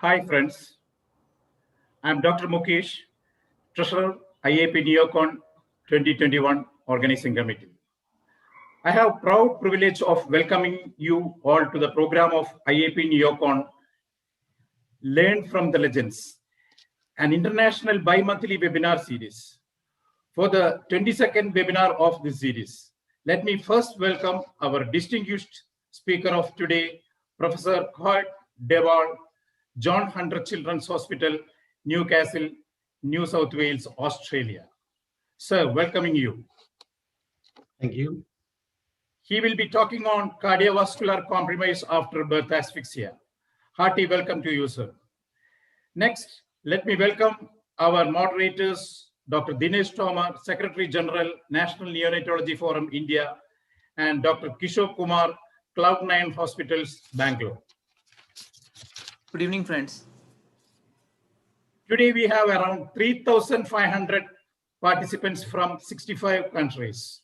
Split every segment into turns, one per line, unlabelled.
Hi friends, I'm Dr. Mukesh, Treasurer IAP Neocon 2021 Organizing Committee. I have proud privilege of welcoming you all to the program of IAP Neocon Learn from the Legends, an international bi-monthly webinar series. For the 22nd webinar of this series, let me first welcome our distinguished speaker of today, Professor Koert, John Hunter Children's Hospital, Newcastle, New South Wales, Australia. Sir, welcoming you.
Thank you.
He will be talking on cardiovascular compromise after birth asphyxia. Hearty welcome to you, sir. Next, let me welcome our moderators, Dr. Dinesh Tomar, Secretary General, National Neonatology Forum, India, and Dr. Kishore Kumar, Cloud9 Hospitals, Bangalore.
Good evening, friends.
Today we have around 3,500 participants from 65 countries.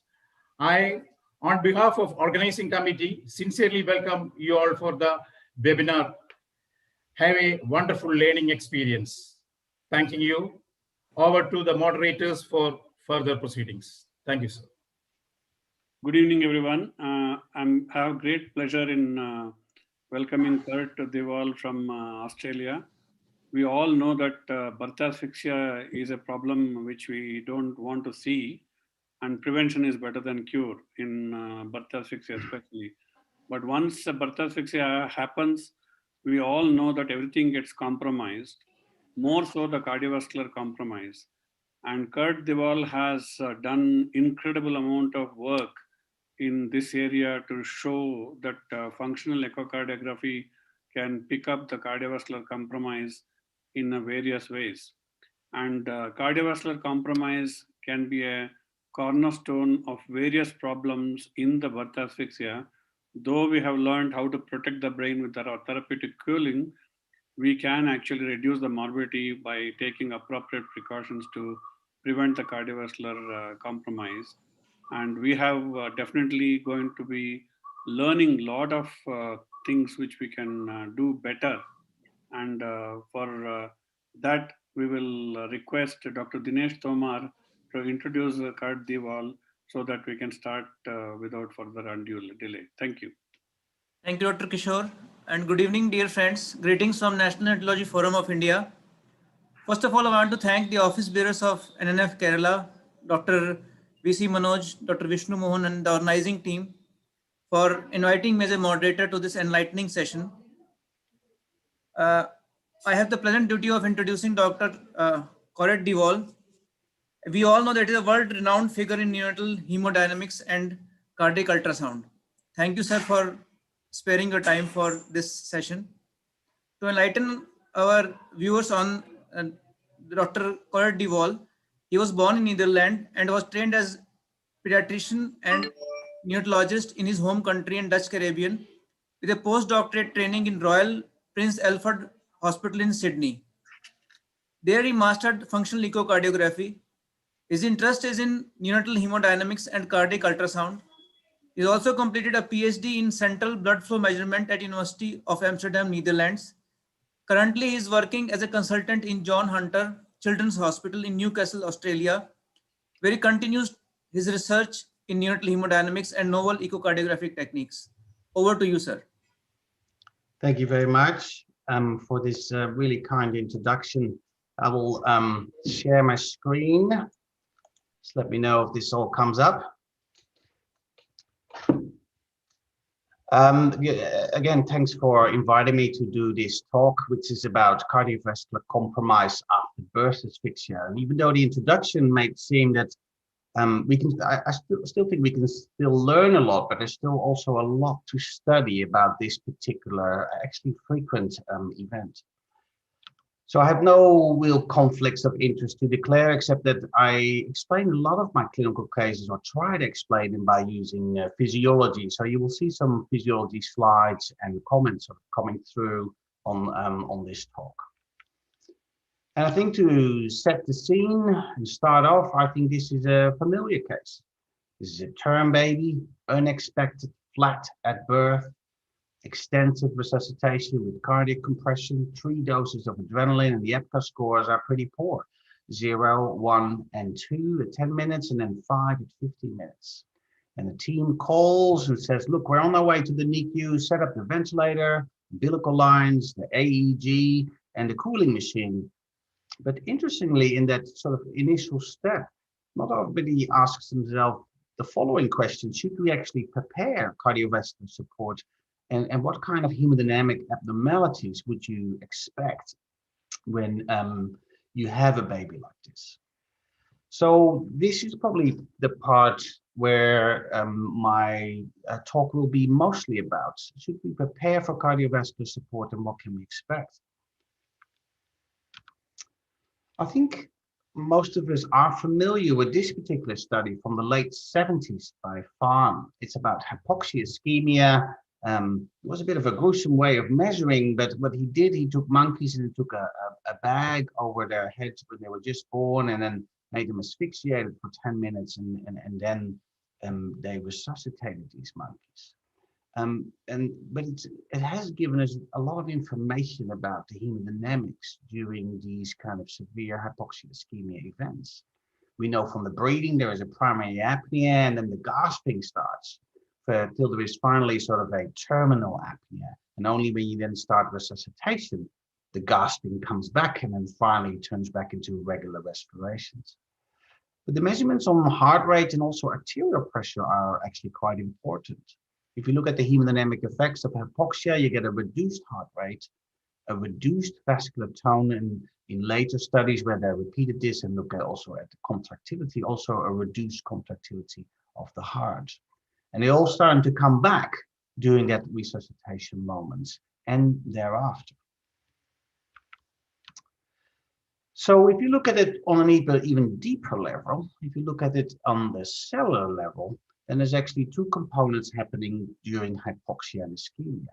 I, on behalf of organizing committee, sincerely welcome you all for the webinar. Have a wonderful learning experience. Thanking you. Over to the moderators for further proceedings. Thank you, sir.
Good evening, everyone. I have great pleasure in welcoming Koert Waal from Australia. We all know that birth asphyxia is a problem which we don't want to see, and prevention is better than cure in birth asphyxia especially. But once birth asphyxia happens, we all know that everything gets compromised, more so the cardiovascular compromise. And Koert Waal has done incredible amount of work in this area to show that functional echocardiography can pick up the cardiovascular compromise in various ways. And cardiovascular compromise can be a cornerstone of various problems in the birth asphyxia. Though we have learned how to protect the brain with our therapeutic cooling, we can actually reduce the morbidity by taking appropriate precautions to prevent the cardiovascular compromise. And we have definitely going to be learning a lot of things which we can do better. And for that, we will request Dr. Dinesh Tomar to introduce Koert Waal so that we can start without further undue delay. Thank you.
Thank you, Dr. Kishore. And good evening, dear friends. Greetings from National Neonatology Forum of India. First of all, I want to thank the office bearers of NNF Kerala, Dr. VC Manoj, Dr. Vishnu Mohan, and the organizing team for inviting me as a moderator to this enlightening session. I have the pleasant duty of introducing Dr. Koert Waal. We all know that he is a world-renowned figure in neonatal hemodynamics and cardiac ultrasound. Thank you, sir, for sparing your time for this session. To enlighten our viewers on Dr. Koert Waal, he was born in Netherlands and was trained as pediatrician and neonatologist in his home country in Dutch Caribbean with a postdoctorate training in Royal Prince Alfred Hospital in Sydney. There he mastered functional echocardiography. His interest is in neonatal hemodynamics and cardiac ultrasound. He also completed a PhD in central blood flow measurement at University of Amsterdam, Netherlands. Currently, he is working as a consultant in John Hunter Children's Hospital in Newcastle, Australia, where he continues his research in neonatal hemodynamics and novel echocardiographic techniques. Over to you, sir.
Thank you very much for this really kind introduction. I will share my screen. Just let me know if this all comes up. Again, thanks for inviting me to do this talk, which is about cardiovascular compromise after birth asphyxia. And even though the introduction might seem that I still think we can still learn a lot, but there's still also a lot to study about this particular, actually frequent event. So I have no real conflicts of interest to declare, except that I explain a lot of my clinical cases, or try to explain them by using physiology. So you will see some physiology slides and comments coming through on this talk. And I think to set the scene and start off, I think this is a familiar case. This is a term baby, unexpected, flat at birth, extensive resuscitation with cardiac compression, 3 doses of adrenaline, and the EPCA scores are pretty poor. 0, 1, and 2 at 10 minutes, and then 5 at 15 minutes. And the team calls and says, look, we're on our way to the NICU, set up the ventilator, umbilical lines, the AEG, and the cooling machine. But interestingly, in that sort of initial step, not everybody asks themselves the following question: should we actually prepare cardiovascular support? And what kind of hemodynamic abnormalities would you expect when you have a baby like this? So this is probably the part where my talk will be mostly about. Should we prepare for cardiovascular support, and what can we expect? I think most of us are familiar with this particular study from the late 70s by Farm. It's about hypoxia ischemia. It was a bit of a gruesome way of measuring, but what he did, he took monkeys and he took a bag over their heads when they were just born, and then made them asphyxiated for 10 minutes, and then they resuscitated these monkeys. But it has given us a lot of information about the hemodynamics during these kind of severe hypoxia ischemia events. We know from the breathing there is a primary apnea, and then the gasping starts till there is finally sort of a terminal apnea. And only when you then start resuscitation, the gasping comes back and then finally turns back into regular respirations. But the measurements on heart rate and also arterial pressure are actually quite important. If you look at the hemodynamic effects of hypoxia, you get a reduced heart rate, a reduced vascular tone, and in later studies where they repeated this and look at also at the contractility, also a reduced contractility of the heart. And they all starting to come back during that resuscitation moments and thereafter. So if you look at it on an even deeper level, if you look at it on the cellular level, then there's actually two components happening during hypoxia and ischemia.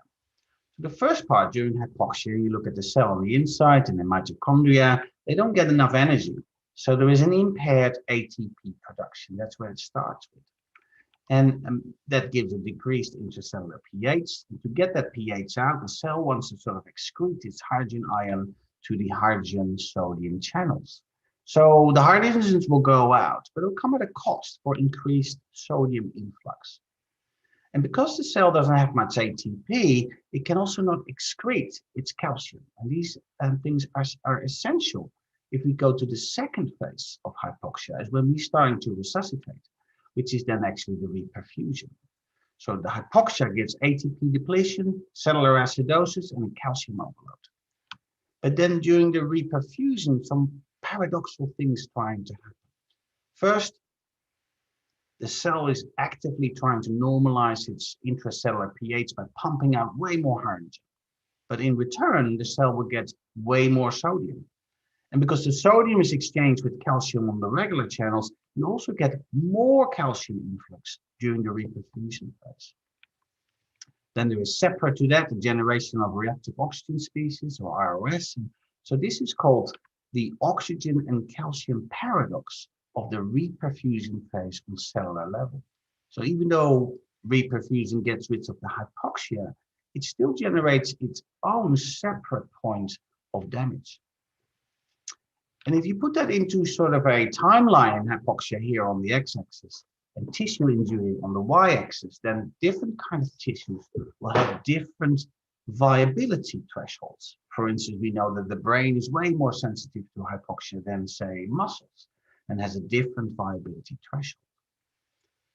So the first part, during hypoxia, you look at the cell on the inside and the mitochondria, they don't get enough energy. So there is an impaired ATP production. That's where it starts with. And that gives a decreased intracellular pH. And to get that pH out, the cell wants to sort of excrete its hydrogen ion to the hydrogen sodium channels. So the hydrogens will go out, but it'll come at a cost for increased sodium influx. And because the cell doesn't have much ATP, it can also not excrete its calcium. And these things are essential if we go to the second phase of hypoxia, is when we're starting to resuscitate, which is then actually the reperfusion. So the hypoxia gives ATP depletion, cellular acidosis, and calcium overload. But then during the reperfusion, some paradoxical things trying to happen. First, the cell is actively trying to normalize its intracellular pH by pumping out way more hydrogen. But in return, the cell will get way more sodium. And because the sodium is exchanged with calcium on the regular channels, you also get more calcium influx during the reperfusion phase. Then there is separate to that the generation of reactive oxygen species, or ROS. And so this is called the oxygen and calcium paradox of the reperfusion phase on cellular level. So even though reperfusion gets rid of the hypoxia, it still generates its own separate point of damage. And if you put that into sort of a timeline in hypoxia here on the x-axis and tissue injury on the y-axis, then different kinds of tissues will have different viability thresholds. For instance, we know that the brain is way more sensitive to hypoxia than, say, muscles, and has a different viability threshold.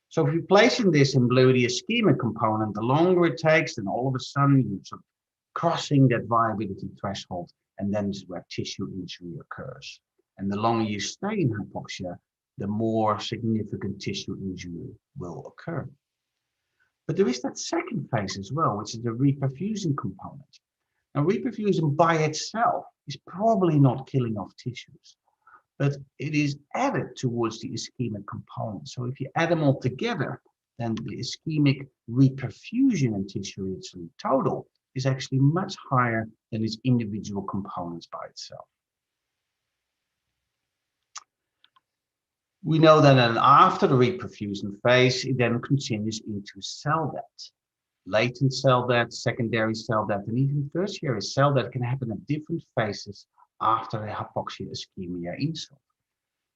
So if you're placing this in blue, the ischemic component, the longer it takes, then all of a sudden you're sort of crossing that viability threshold, and then this is where tissue injury occurs. And the longer you stay in hypoxia, the more significant tissue injury will occur. But there is that second phase as well, which is the reperfusion component. Now, reperfusion by itself is probably not killing off tissues, but it is added towards the ischemic component. So if you add them all together, then the ischemic reperfusion in tissue in total is actually much higher than its individual components by itself. We know that then after the reperfusion phase, it then continues into cell death. Latent cell death, secondary cell death, and even tertiary cell death can happen at different phases after a hypoxia ischemia insult.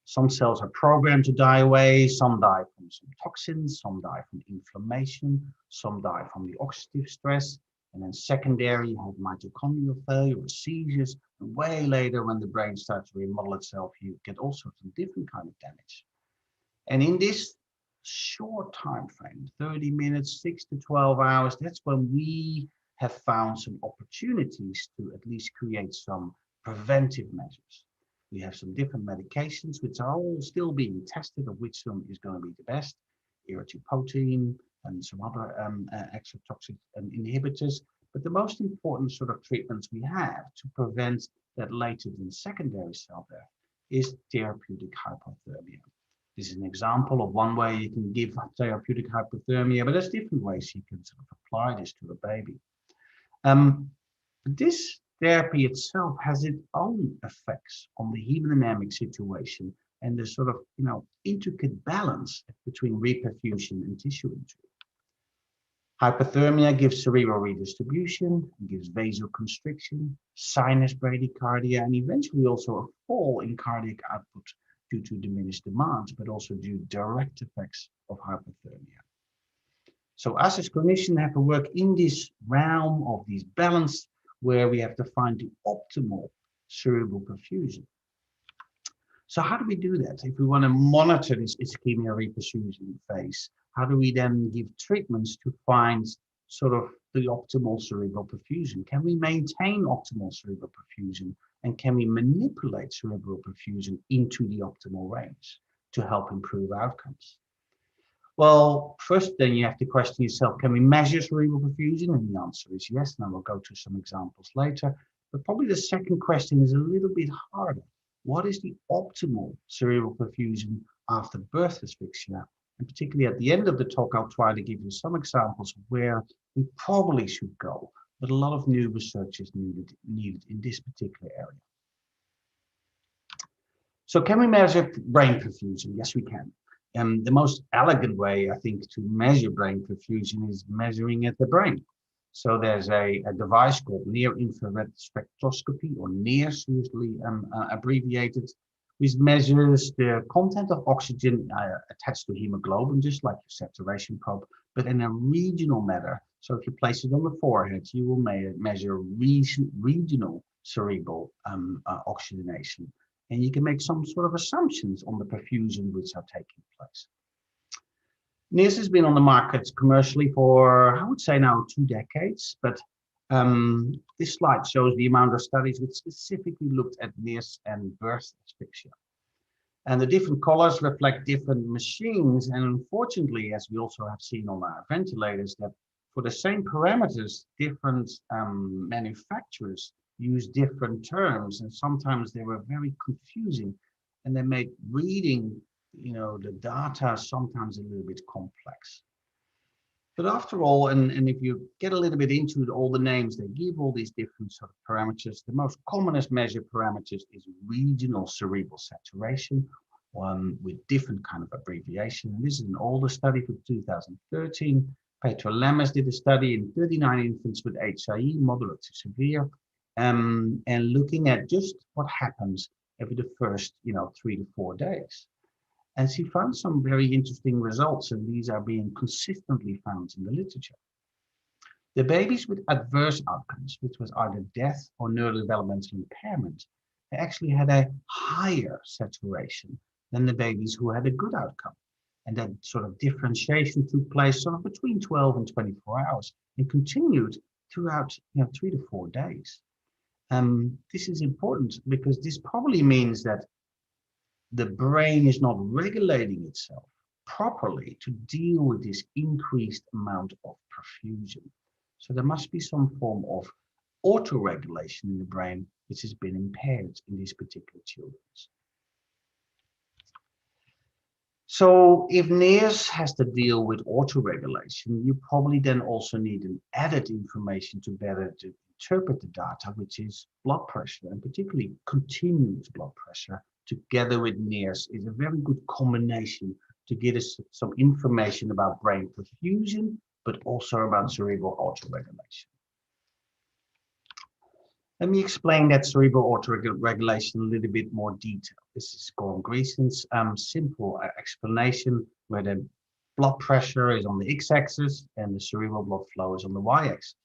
Some cells are programmed to die away, some die from some toxins, some die from inflammation, some die from the oxidative stress, and then secondary, you have mitochondrial failure or seizures, and way later when the brain starts to remodel itself, you get all sorts of different kind of damage. And in this short time frame, 30 minutes, 6 to 12 hours, that's when we have found some opportunities to at least create some preventive measures. We have some different medications which are all still being tested, of which one is going to be the best, erythropoietin and some other exotoxic inhibitors. But the most important sort of treatments we have to prevent that latent and secondary cell death is therapeutic hypothermia. This is an example of one way you can give therapeutic hypothermia, but there's different ways you can sort of apply this to a baby. This therapy itself has its own effects on the hemodynamic situation and the sort of, intricate balance between reperfusion and tissue injury. Hypothermia gives cerebral redistribution, gives vasoconstriction, sinus bradycardia, and eventually also a fall in cardiac output due to diminished demands, but also due to direct effects of hypothermia. So us as clinicians have to work in this realm of this balance where we have to find the optimal cerebral perfusion. So how do we do that? If we want to monitor this ischemia reperfusion phase, how do we then give treatments to find sort of the optimal cerebral perfusion? Can we maintain optimal cerebral perfusion? And can we manipulate cerebral perfusion into the optimal range to help improve outcomes? Well, first then you have to question yourself, can we measure cerebral perfusion? And the answer is yes, and I will go to some examples later. But probably the second question is a little bit harder. What is the optimal cerebral perfusion after birth asphyxia? And particularly at the end of the talk, I'll try to give you some examples of where we probably should go, but a lot of new research is needed in this particular area. So can we measure brain perfusion? Yes, we can. The most elegant way, I think, to measure brain perfusion is measuring at the brain. So there's a device called near-infrared spectroscopy, or NIRS, usually abbreviated, which measures the content of oxygen attached to hemoglobin, just like your saturation probe, but in a regional manner. So if you place it on the forehead, you will measure regional cerebral oxygenation. And you can make some sort of assumptions on the perfusion which are taking place. NIRS has been on the market commercially for, I would say now, 2 decades, but this slide shows the amount of studies which specifically looked at NIRS and birth asphyxia. And the different colors reflect different machines, and unfortunately, as we also have seen on our ventilators, that for the same parameters, different manufacturers use different terms, and sometimes they were very confusing, and they made reading the data sometimes a little bit complex. But after all, and if you get a little bit into all the names they give, all these different sort of parameters, the most commonest measured parameters is regional cerebral saturation, with different kind of abbreviation. And this is an older study from 2013. Petro Lemmes did a study in 39 infants with HIE, moderate to severe, and looking at just what happens every the first 3 to 4 days. And she found some very interesting results, and these are being consistently found in the literature. The babies with adverse outcomes, which was either death or neurodevelopmental impairment, they actually had a higher saturation than the babies who had a good outcome. And that sort of differentiation took place sort of between 12 and 24 hours and continued throughout 3 to 4 days. This is important because this probably means that the brain is not regulating itself properly to deal with this increased amount of perfusion. So there must be some form of autoregulation in the brain which has been impaired in these particular children. So if NIRS has to deal with autoregulation, you probably then also need an added information to better interpret the data, which is blood pressure, and particularly continuous blood pressure together with NIRS is a very good combination to get us some information about brain perfusion but also about cerebral autoregulation. Let me explain that cerebral autoregulation in a little bit more detail. This is Gordon Greeson's simple explanation where the blood pressure is on the x-axis and the cerebral blood flow is on the y-axis.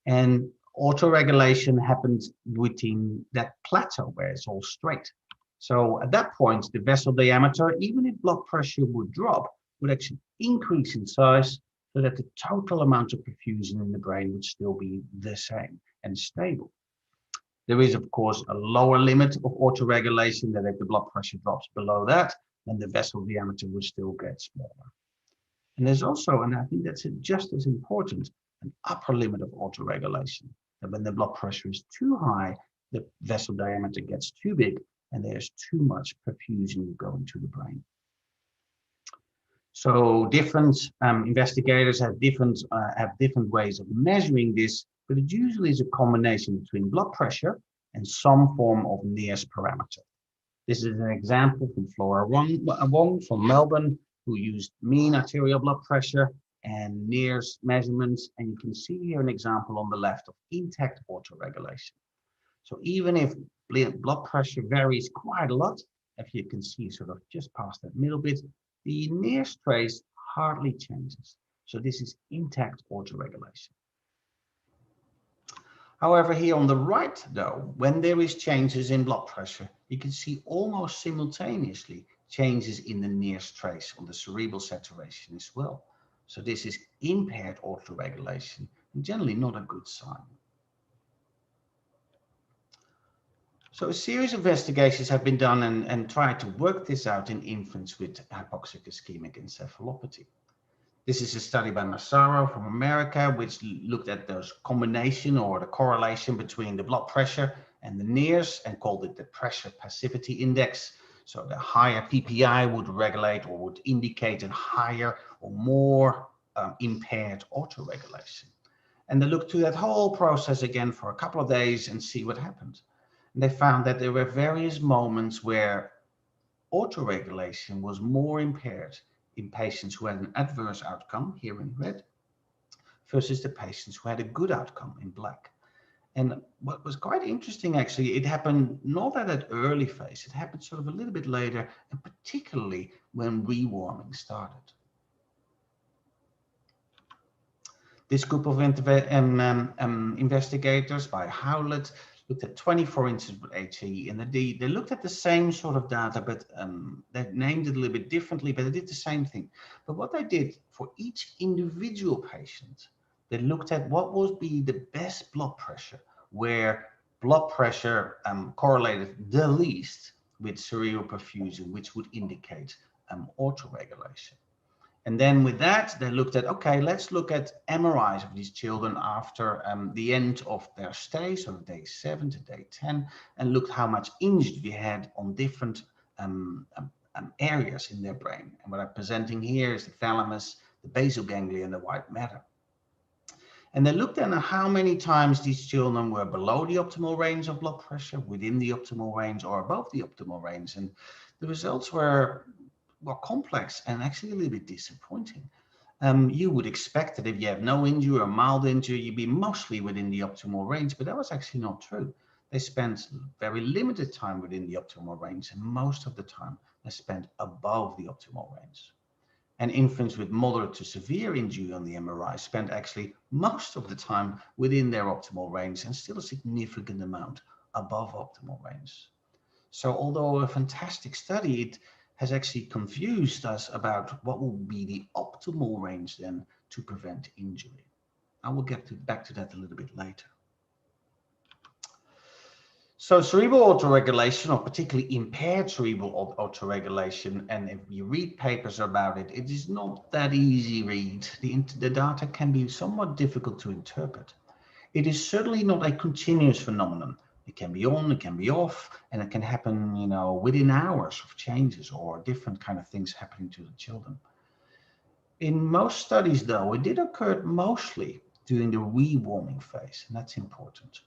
And autoregulation happens within that plateau where it's all straight. So at that point, the vessel diameter, even if blood pressure would drop, would actually increase in size so that the total amount of perfusion in the brain would still be the same and stable. There is, of course, a lower limit of autoregulation that if the blood pressure drops below that, then the vessel diameter would still get smaller. And there's also, and I think that's just as important, an upper limit of autoregulation. That when the blood pressure is too high, the vessel diameter gets too big and there's too much perfusion going to the brain. So different investigators have different ways of measuring this, but it usually is a combination between blood pressure and some form of NIRS parameter. This is an example from Flora Wong from Melbourne, who used mean arterial blood pressure and NIRS measurements. And you can see here an example on the left of intact autoregulation. So even if blood pressure varies quite a lot, if you can see sort of just past that middle bit, the NIRS trace hardly changes. So this is intact autoregulation. However, here on the right, though, when there is changes in blood pressure, you can see almost simultaneously changes in the NIRS trace on the cerebral saturation as well. So this is impaired autoregulation, and generally not a good sign. So a series of investigations have been done and tried to work this out in infants with hypoxic ischemic encephalopathy. This is a study by Massaro from America, which looked at those combination or the correlation between the blood pressure and the NIRS and called it the pressure passivity index. So the higher PPI would regulate or would indicate a higher or more impaired autoregulation. And they looked through that whole process again for a couple of days and see what happened. And they found that there were various moments where autoregulation was more impaired in patients who had an adverse outcome, here in red, versus the patients who had a good outcome in black. And what was quite interesting, actually, it happened not at that early phase, it happened sort of a little bit later, and particularly when rewarming started. This group of investigators by Howlett looked at 24 incidents with HAE, and they looked at the same sort of data, but they named it a little bit differently, but they did the same thing. But what they did for each individual patient, they looked at what would be the best blood pressure, where blood pressure correlated the least with cerebral perfusion, which would indicate autoregulation. And then with that, they looked at, okay, let's look at MRIs of these children after the end of their stay, so day 7 to day 10, and looked how much injury they had on different areas in their brain. And what I'm presenting here is the thalamus, the basal ganglia, and the white matter. And they looked at how many times these children were below the optimal range of blood pressure, within the optimal range, or above the optimal range. And the results were complex and actually a little bit disappointing. You would expect that if you have no injury or mild injury, you'd be mostly within the optimal range, but that was actually not true. They spent very limited time within the optimal range, and most of the time they spent above the optimal range. And infants with moderate to severe injury on the MRI spent actually most of the time within their optimal range and still a significant amount above optimal range. So although a fantastic study, it has actually confused us about what will be the optimal range then to prevent injury. I will get back to that a little bit later. So cerebral autoregulation, or particularly impaired cerebral autoregulation, and if you read papers about it, it is not that easy read. The data can be somewhat difficult to interpret. It is certainly not a continuous phenomenon. It can be on, it can be off, and it can happen, you know, within hours of changes or different kind of things happening to the children. In most studies, though, it did occur mostly during the rewarming phase, and that's important.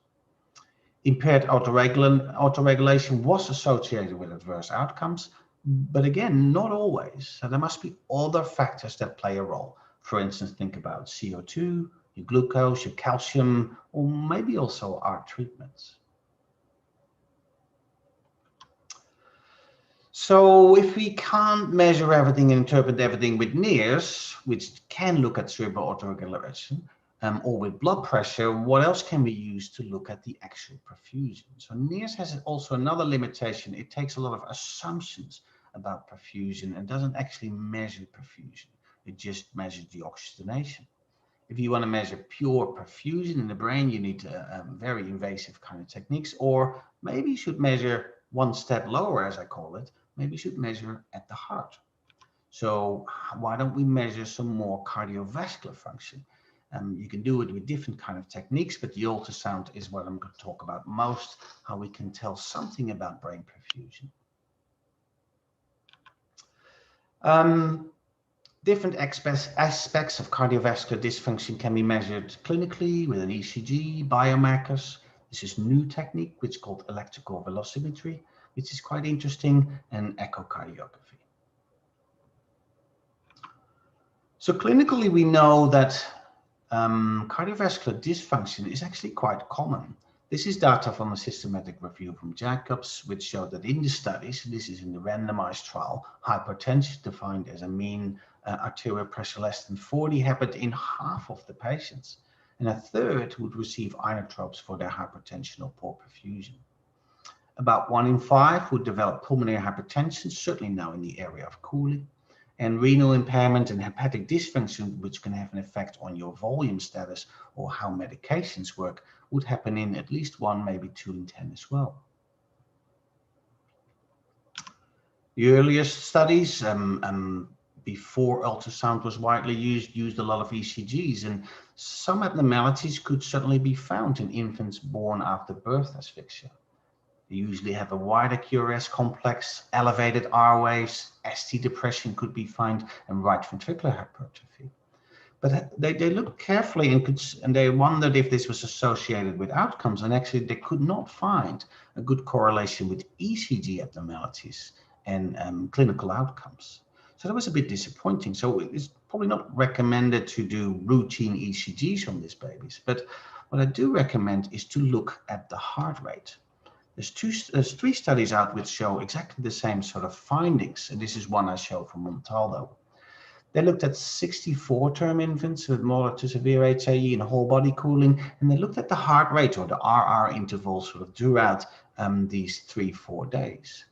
Impaired autoregulation was associated with adverse outcomes, but again, not always. So there must be other factors that play a role. For instance, think about CO2, your glucose, your calcium, or maybe also our treatments. So if we can't measure everything and interpret everything with NIRS, which can look at cerebral autoregulation, or with blood pressure, what else can we use to look at the actual perfusion? So NIRS has also another limitation. It takes a lot of assumptions about perfusion and doesn't actually measure perfusion. It just measures the oxygenation. If you want to measure pure perfusion in the brain, you need very invasive kind of techniques, or maybe you should measure one step lower, as I call it. Maybe you should measure at the heart. So why don't we measure some more cardiovascular function? You can do it with different kind of techniques, but the ultrasound is what I'm going to talk about most, how we can tell something about brain perfusion. Different aspects of cardiovascular dysfunction can be measured clinically with an ECG, biomarkers. This is new technique, which is called electrical velocimetry, which is quite interesting, and echocardiography. So clinically, we know that cardiovascular dysfunction is actually quite common. This is data from a systematic review from Jacobs, which showed that in the studies, this is in the randomized trial, hypertension defined as a mean arterial pressure less than 40 happened in half of the patients, and a third would receive inotropes for their hypertension or poor perfusion. About 1 in 5 would develop pulmonary hypertension, certainly now in the area of cooling, and renal impairment and hepatic dysfunction, which can have an effect on your volume status or how medications work, would happen in at least 1, maybe 2 in 10 as well. The earliest studies before ultrasound was widely used a lot of ECGs, and some abnormalities could certainly be found in infants born after birth asphyxia. They usually have a wider QRS complex, elevated R waves, ST depression could be found, and right ventricular hypertrophy. But they looked carefully and they wondered if this was associated with outcomes, and actually they could not find a good correlation with ECG abnormalities and clinical outcomes. So that was a bit disappointing. So it's probably not recommended to do routine ECGs on these babies, but what I do recommend is to look at the heart rate. There's 3 studies out which show exactly the same sort of findings, and this is one I showed from Montaldo. They looked at 64-term infants with moderate to severe HAE and whole body cooling, and they looked at the heart rate or the RR intervals sort of throughout these 3-4 days.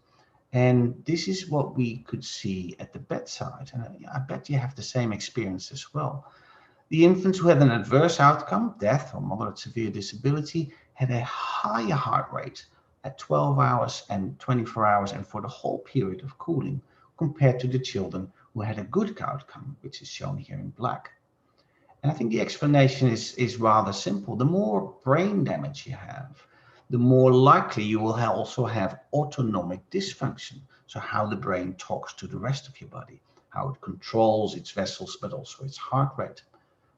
And this is what we could see at the bedside, and I bet you have the same experience as well. The infants who had an adverse outcome, death or moderate severe disability, had a higher heart rate at 12 hours and 24 hours and for the whole period of cooling compared to the children who had a good outcome, which is shown here in black. And I think the explanation is rather simple. The more brain damage you have, the more likely you will also have autonomic dysfunction. So how the brain talks to the rest of your body, how it controls its vessels, but also its heart rate.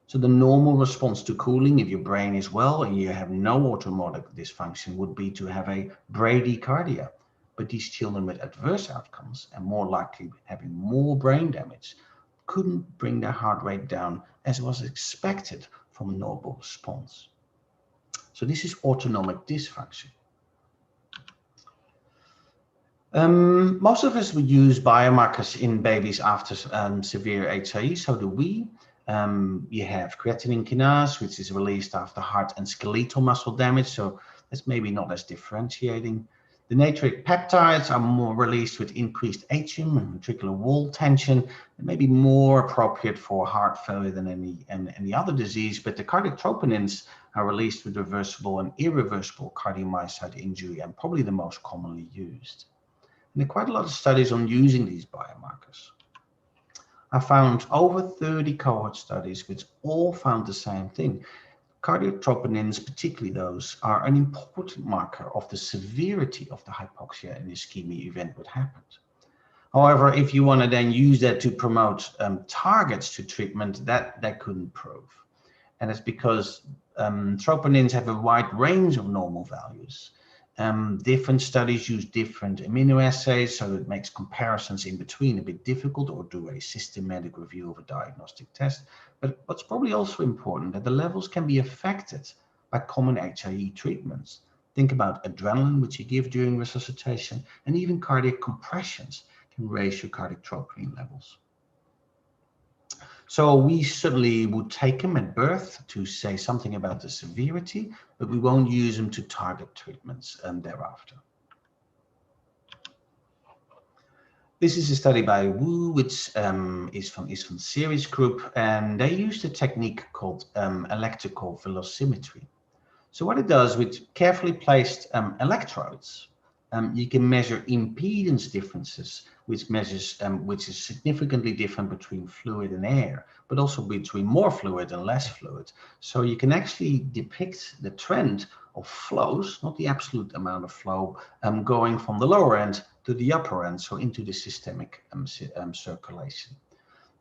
So the normal response to cooling, if your brain is well and you have no autonomic dysfunction, would be to have a bradycardia. But these children with adverse outcomes and more likely having more brain damage couldn't bring their heart rate down as was expected from a normal response. So this is autonomic dysfunction. Most of us would use biomarkers in babies after severe HAE, so do we. You have creatine kinase, which is released after heart and skeletal muscle damage, so that's maybe not as differentiating. The natriuretic peptides are more released with increased atrium and ventricular wall tension, and maybe more appropriate for heart failure than any other disease, but the cardiac troponins are released with reversible and irreversible cardiomyocyte injury, and probably the most commonly used. And there are quite a lot of studies on using these biomarkers. I found over 30 cohort studies which all found the same thing. Cardiac troponins, particularly those, are an important marker of the severity of the hypoxia and ischemia event that happened. However, if you want to then use that to promote targets to treatment, that couldn't prove. And it's because troponins have a wide range of normal values. Different studies use different immunoassays, so it makes comparisons in between a bit difficult, or do a systematic review of a diagnostic test. But what's probably also important, that the levels can be affected by common HIE treatments. Think about adrenaline, which you give during resuscitation, and even cardiac compressions can raise your cardiac troponin levels. So we certainly would take them at birth to say something about the severity, but we won't use them to target treatments thereafter. This is a study by Wu, which is from Series Group, and they used a technique called electrical velocimetry. So what it does, with carefully placed electrodes, you can measure impedance differences, which is significantly different between fluid and air, but also between more fluid and less fluid. So you can actually depict the trend of flows, not the absolute amount of flow, going from the lower end to the upper end, so into the systemic circulation.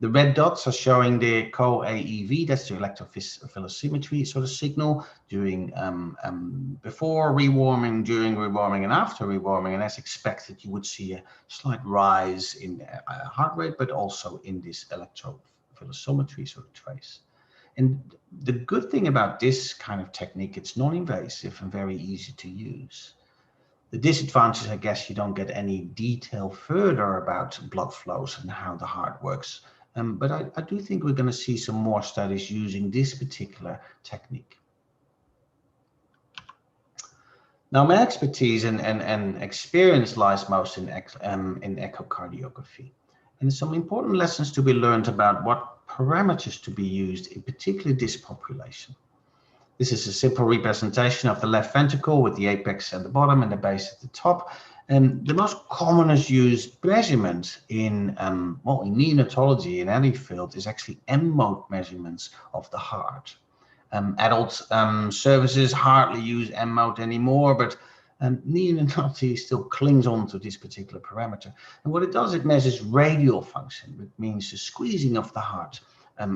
The red dots are showing the co-AEV, that's the electrovelocimetry sort of signal during before rewarming, during rewarming, and after rewarming. And as expected, you would see a slight rise in heart rate, but also in this electrovelocimetry sort of trace. And the good thing about this kind of technique, it's non-invasive and very easy to use. The disadvantage, I guess, you don't get any detail further about blood flows and how the heart works. But I do think we're going to see some more studies using this particular technique. Now, my expertise and experience lies most in echocardiography. And there's some important lessons to be learned about what parameters to be used in particularly this population. This is a simple representation of the left ventricle with the apex at the bottom and the base at the top. And the most commonest used measurement in neonatology in any field is actually M-mode measurements of the heart. Adult services hardly use M-mode anymore, but neonatology still clings on to this particular parameter. And what it does, it measures radial function, which means the squeezing of the heart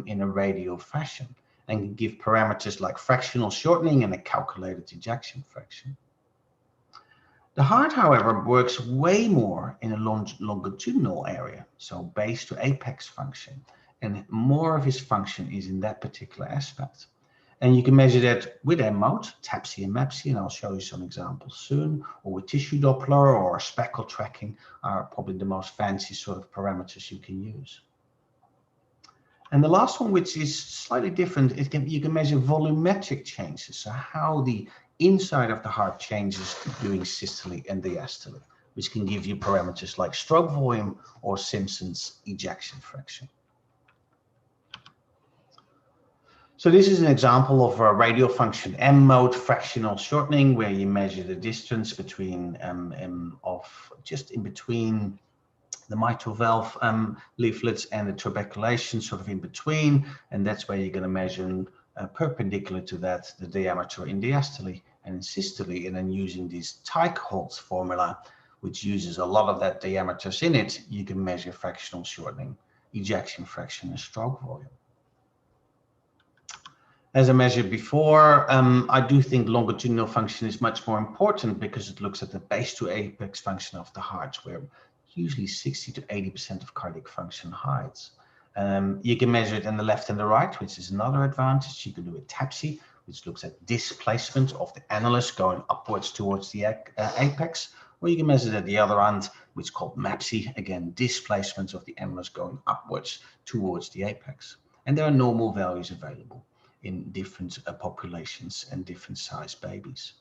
in a radial fashion, and can give parameters like fractional shortening and a calculated ejection fraction. The heart, however, works way more in a longitudinal area, so base to apex function, and more of its function is in that particular aspect. And you can measure that with M-mode, TAPSE and MAPSE, and I'll show you some examples soon, or with tissue Doppler or speckle tracking are probably the most fancy sort of parameters you can use. And the last one, which is slightly different, you can measure volumetric changes, so how the inside of the heart changes during systole and diastole, which can give you parameters like stroke volume or Simpson's ejection fraction. So this is an example of a radial function M-mode fractional shortening, where you measure the distance between just in between the mitral valve leaflets and the tuberculation, sort of in between, and that's where you're going to measure perpendicular to that the diameter in diastole and in systole, and then using this Teichholz formula, which uses a lot of that diameters in it, you can measure fractional shortening, ejection fraction, and stroke volume. As I measured before, I do think longitudinal function is much more important because it looks at the base to apex function of the heart, where usually 60 to 80% of cardiac function hides. You can measure it in the left and the right, which is another advantage. You can do a TAPSE, which looks at displacement of the annulus going upwards towards the apex, or you can measure it at the other end, which is called MAPSE, again, displacement of the annulus going upwards towards the apex. And there are normal values available in different populations and different size babies.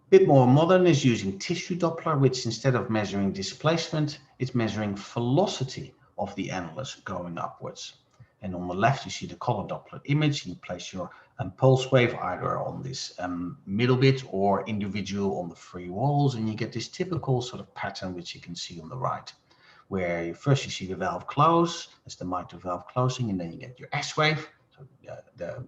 Bit more modern is using tissue Doppler, which instead of measuring displacement, it's measuring velocity of the annulus going upwards. And on the left, you see the color Doppler image. You place your pulse wave either on this middle bit or individual on the free walls, and you get this typical sort of pattern, which you can see on the right, where first you see the valve close, that's the mitral valve closing, and then you get your S wave, so the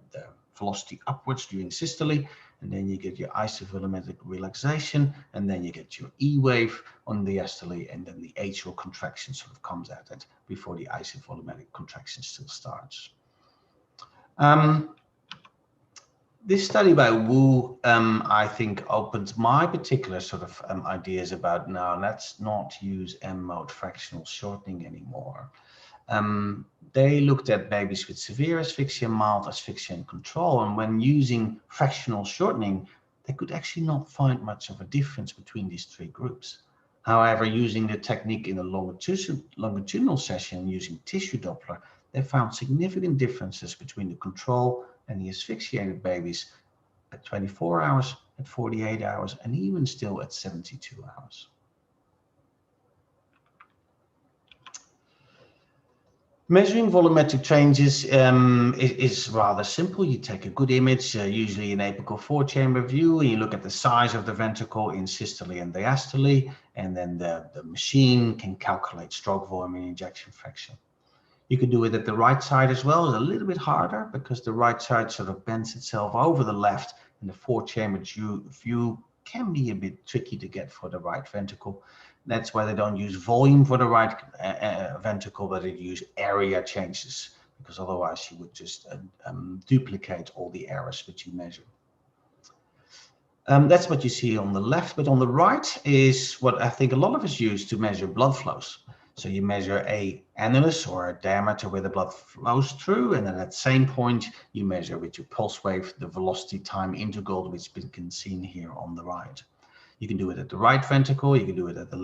velocity upwards during systole, and then you get your isovolumetric relaxation, and then you get your E wave on the diastole, and then the atrial contraction sort of comes at it before the isovolumetric contraction still starts. This study by Waal, I think, opened my particular sort of ideas about, now let's not use M-mode fractional shortening anymore. They looked at babies with severe asphyxia, mild asphyxia and control, and when using fractional shortening, they could actually not find much of a difference between these three groups. However, using the technique in a longitudinal session using tissue Doppler, they found significant differences between the control and the asphyxiated babies at 24 hours, at 48 hours, and even still at 72 hours. Measuring volumetric changes is rather simple. You take a good image, usually an apical 4-chamber view, and you look at the size of the ventricle in systole and diastole, and then the machine can calculate stroke volume and ejection fraction. You can do it at the right side as well. It's a little bit harder because the right side sort of bends itself over the left, and the 4-chamber view can be a bit tricky to get for the right ventricle. That's why they don't use volume for the right ventricle, but they use area changes, because otherwise you would just duplicate all the errors which you measure. That's what you see on the left, but on the right is what I think a lot of us use to measure blood flows. So you measure a annulus or a diameter where the blood flows through, and then at the same point you measure with your pulse wave the velocity time integral, which we can see here on the right. You can do it at the right ventricle, you can do it at the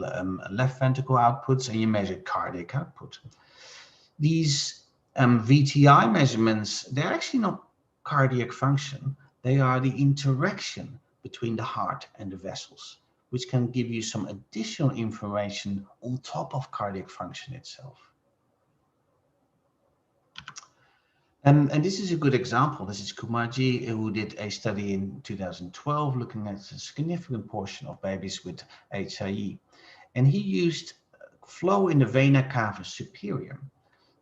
left ventricle outputs, and you measure cardiac output. These VTI measurements, they're actually not cardiac function, they are the interaction between the heart and the vessels, which can give you some additional information on top of cardiac function itself. And this is a good example. This is Kumarji, who did a study in 2012 looking at a significant portion of babies with HIE. And he used flow in the vena cava superior.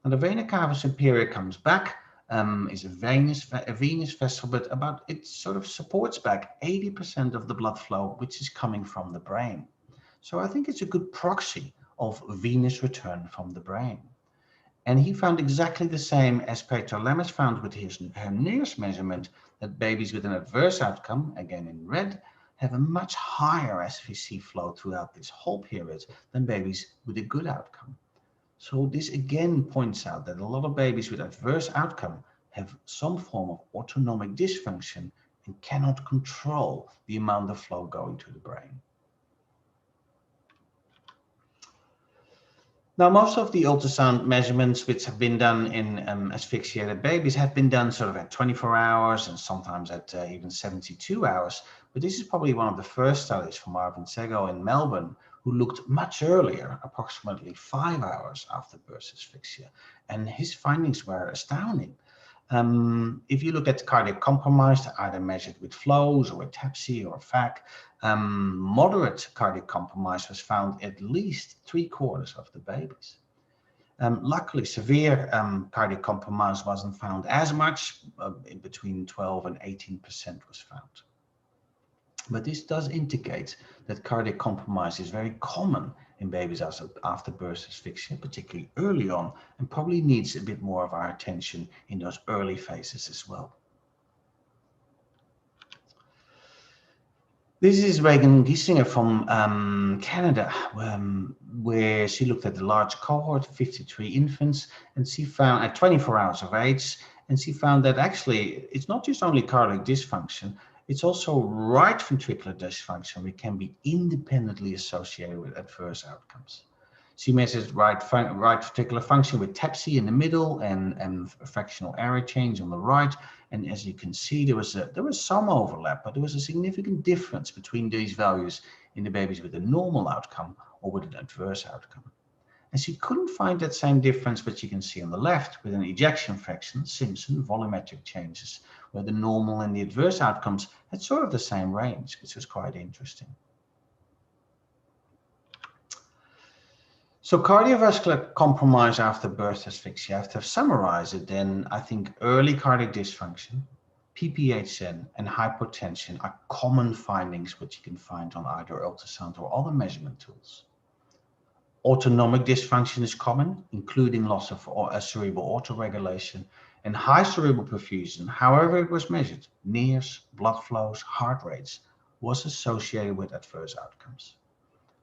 And the vena cava superior comes back, is a venous vessel, but it sort of supports back 80% of the blood flow, which is coming from the brain. So I think it's a good proxy of venous return from the brain. And he found exactly the same as Peter Lemmers found with his Herneers measurement, that babies with an adverse outcome, again in red, have a much higher SVC flow throughout this whole period than babies with a good outcome. So this again points out that a lot of babies with adverse outcome have some form of autonomic dysfunction and cannot control the amount of flow going to the brain. Now, most of the ultrasound measurements which have been done in asphyxiated babies have been done sort of at 24 hours and sometimes at even 72 hours. But this is probably one of the first studies from Marvin Sego in Melbourne, who looked much earlier, approximately 5 hours after burst asphyxia. And his findings were astounding. If you look at cardiac compromise, either measured with flows or with TAPSE or FAC, moderate cardiac compromise was found at least 3/4 of the babies. Luckily, severe cardiac compromise wasn't found as much, in between 12 and 18% was found. But this does indicate that cardiac compromise is very common in babies after burst asphyxia, particularly early on, and probably needs a bit more of our attention in those early phases as well. This is Regan Giesinger from Canada, where she looked at a large cohort, 53 infants, and she found at 24 hours of age, and she found that actually it's not just only cardiac dysfunction, it's also right ventricular dysfunction, which can be independently associated with adverse outcomes. She measured right ventricular function with TAPSE in the middle and fractional area change on the right. And as you can see, there was some overlap, but there was a significant difference between these values in the babies with a normal outcome or with an adverse outcome. And she couldn't find that same difference, but you can see on the left with an ejection fraction, Simpson volumetric changes, where the normal and the adverse outcomes had sort of the same range, which was quite interesting. So cardiovascular compromise after burst asphyxia, after I've summarized it, then I think early cardiac dysfunction, PPHN, and hypotension are common findings which you can find on either ultrasound or other measurement tools. Autonomic dysfunction is common, including loss of cerebral autoregulation, And high cerebral perfusion, however it was measured, NIRS, blood flows, heart rates, was associated with adverse outcomes.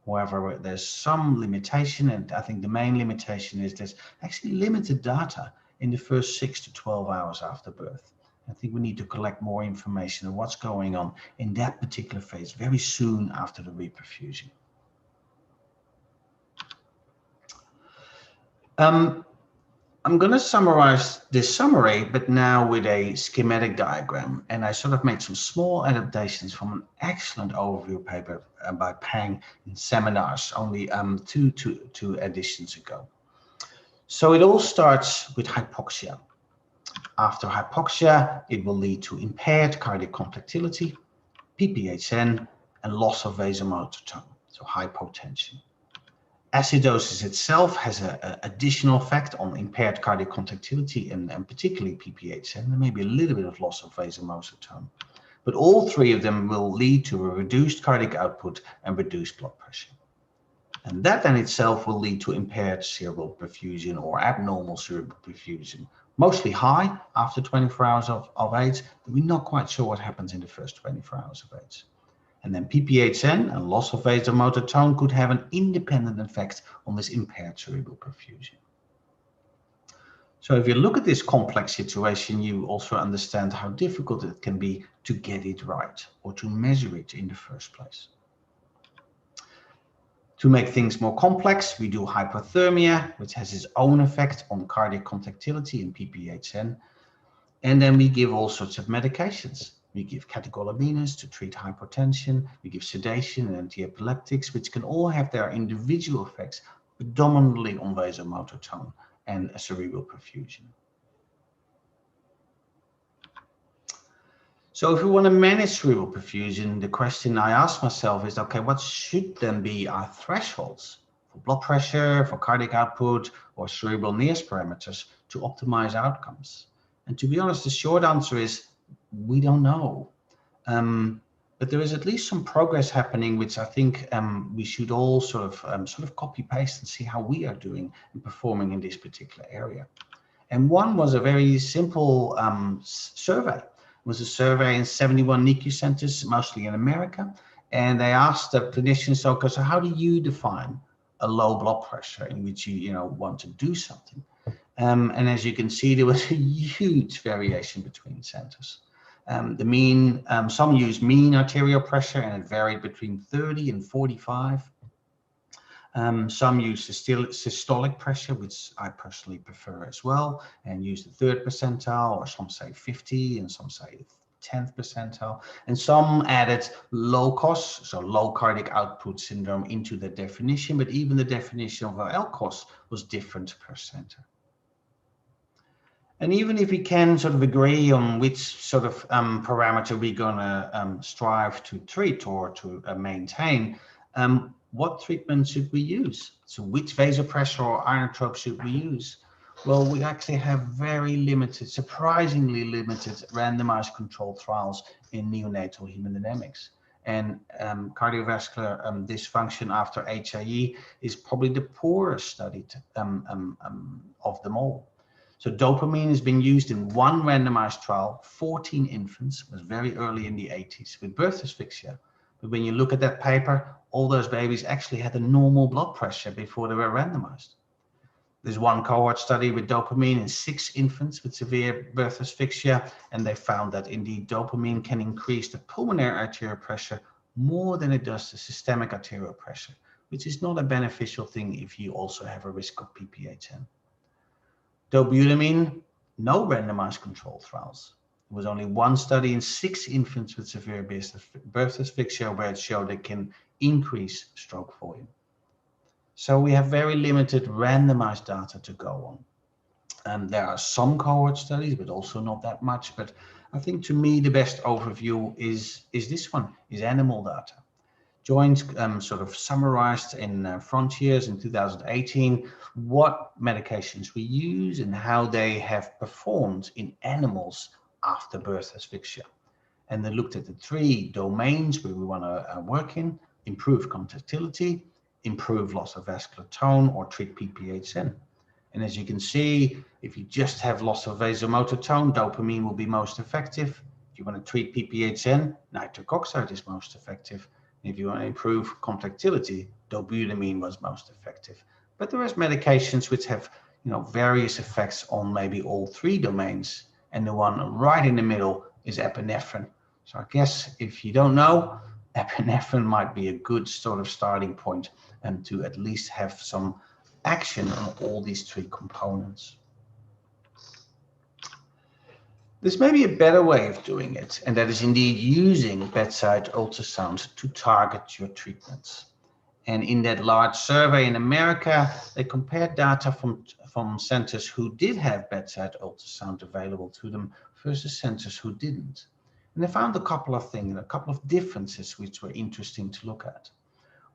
However, there's some limitation, and I think the main limitation is there's actually limited data in the first 6 to 12 hours after birth. I think we need to collect more information on what's going on in that particular phase very soon after the reperfusion. I'm going to summarize this summary, but now with a schematic diagram. And I sort of made some small adaptations from an excellent overview paper by Pang in seminars only two editions ago. So it all starts with hypoxia. After hypoxia, it will lead to impaired cardiac contractility, PPHN, and loss of vasomotor tone, so hypotension. Acidosis itself has an additional effect on impaired cardiac contractility and particularly PPHN, and maybe a little bit of loss of vasomotor tone. But all three of them will lead to a reduced cardiac output and reduced blood pressure. And that in itself will lead to impaired cerebral perfusion or abnormal cerebral perfusion, mostly high after 24 hours of age, but we're not quite sure what happens in the first 24 hours of age. And then PPHN and loss of vasomotor tone could have an independent effect on this impaired cerebral perfusion. So if you look at this complex situation, you also understand how difficult it can be to get it right or to measure it in the first place. To make things more complex, we do hypothermia, which has its own effect on cardiac contractility and PPHN. And then we give all sorts of medications. We give catecholamines to treat hypotension. We give sedation and antiepileptics, which can all have their individual effects, predominantly on vasomotor tone and cerebral perfusion. So if we want to manage cerebral perfusion, the question I ask myself is, okay, what should then be our thresholds for blood pressure, for cardiac output, or cerebral NIRS parameters to optimize outcomes? And to be honest, the short answer is we don't know. But there is at least some progress happening, which I think we should all sort of copy paste and see how we are doing and performing in this particular area. And one was a very simple survey. It was a survey in 71 NICU centers, mostly in America. And they asked the clinicians, okay, so how do you define a low blood pressure in which you want to do something? And as you can see, there was a huge variation between centers. The mean, some use mean arterial pressure, and it varied between 30 and 45. Some use systolic pressure, which I personally prefer as well, and use the 3rd percentile, or some say 50, and some say 10th percentile. And some added low COS, so low cardiac output syndrome, into the definition, but even the definition of LCOS was different per center. And even if we can sort of agree on which sort of parameter we're going to strive to treat or to maintain, what treatment should we use? So which vasopressor or inotrope should we use? Well, we actually have very limited, surprisingly limited randomized controlled trials in neonatal hemodynamics. And cardiovascular dysfunction after HIE is probably the poorest studied of them all. So dopamine has been used in one randomized trial, 14 infants, it was very early in the 80s, with birth asphyxia. But when you look at that paper, all those babies actually had a normal blood pressure before they were randomized. There's one cohort study with dopamine in 6 infants with severe birth asphyxia, and they found that indeed dopamine can increase the pulmonary arterial pressure more than it does the systemic arterial pressure, which is not a beneficial thing if you also have a risk of PPHN. Dobutamine, no randomized controlled trials. There was only one study in 6 infants with severe birth asphyxia where it showed it can increase stroke volume. So we have very limited randomized data to go on. There are some cohort studies, but also not that much. But I think to me, the best overview is this one, is animal data. Joint sort of summarized in Frontiers in 2018 what medications we use and how they have performed in animals after birth asphyxia. And they looked at the 3 domains where we want to work in: improve contractility, improve loss of vascular tone, or treat PPHN. And as you can see, if you just have loss of vasomotor tone, dopamine will be most effective. If you want to treat PPHN, nitric oxide is most effective. If you want to improve contractility, dobutamine was most effective. But there is medications which have, various effects on maybe all three domains. And the one right in the middle is epinephrine. So I guess if you don't know, epinephrine might be a good sort of starting point and to at least have some action on all these three components. There's maybe a better way of doing it, and that is indeed using bedside ultrasound to target your treatments. And in that large survey in America, they compared data from centers who did have bedside ultrasound available to them versus centers who didn't. And they found a couple of things, a couple of differences which were interesting to look at.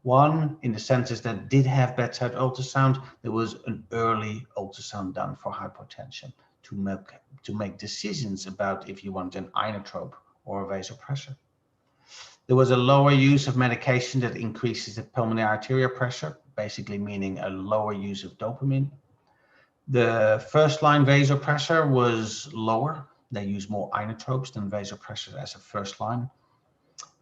One, in the centers that did have bedside ultrasound, there was an early ultrasound done for hypotension to make decisions about if you want an inotrope or a vasopressor. There was a lower use of medication that increases the pulmonary arterial pressure, basically meaning a lower use of dopamine. The first line vasopressor was lower. They use more inotropes than vasopressors as a first line.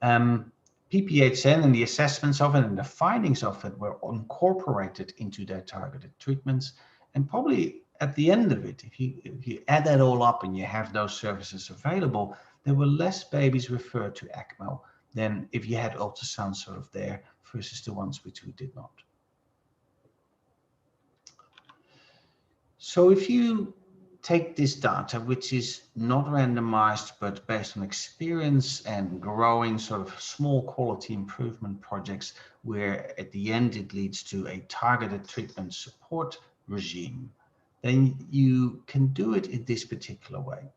PPHN and the assessments of it and the findings of it were incorporated into their targeted treatments. And probably at the end of it, if you add that all up and you have those services available, there were less babies referred to ECMO than if you had ultrasound sort of there versus the ones who did not. So if you take this data, which is not randomized, but based on experience and growing sort of small quality improvement projects, where at the end it leads to a targeted treatment support regime, then you can do it in this particular way.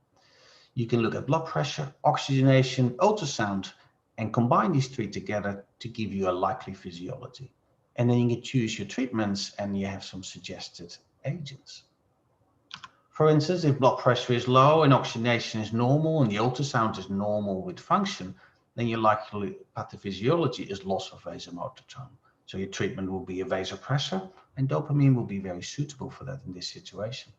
You can look at blood pressure, oxygenation, ultrasound, and combine these three together to give you a likely physiology. And then you can choose your treatments and you have some suggested agents. For instance, if blood pressure is low and oxygenation is normal and the ultrasound is normal with function, then your likely pathophysiology is loss of vasomotor tone. So your treatment will be a vasopressor, and dopamine will be very suitable for that in this situation.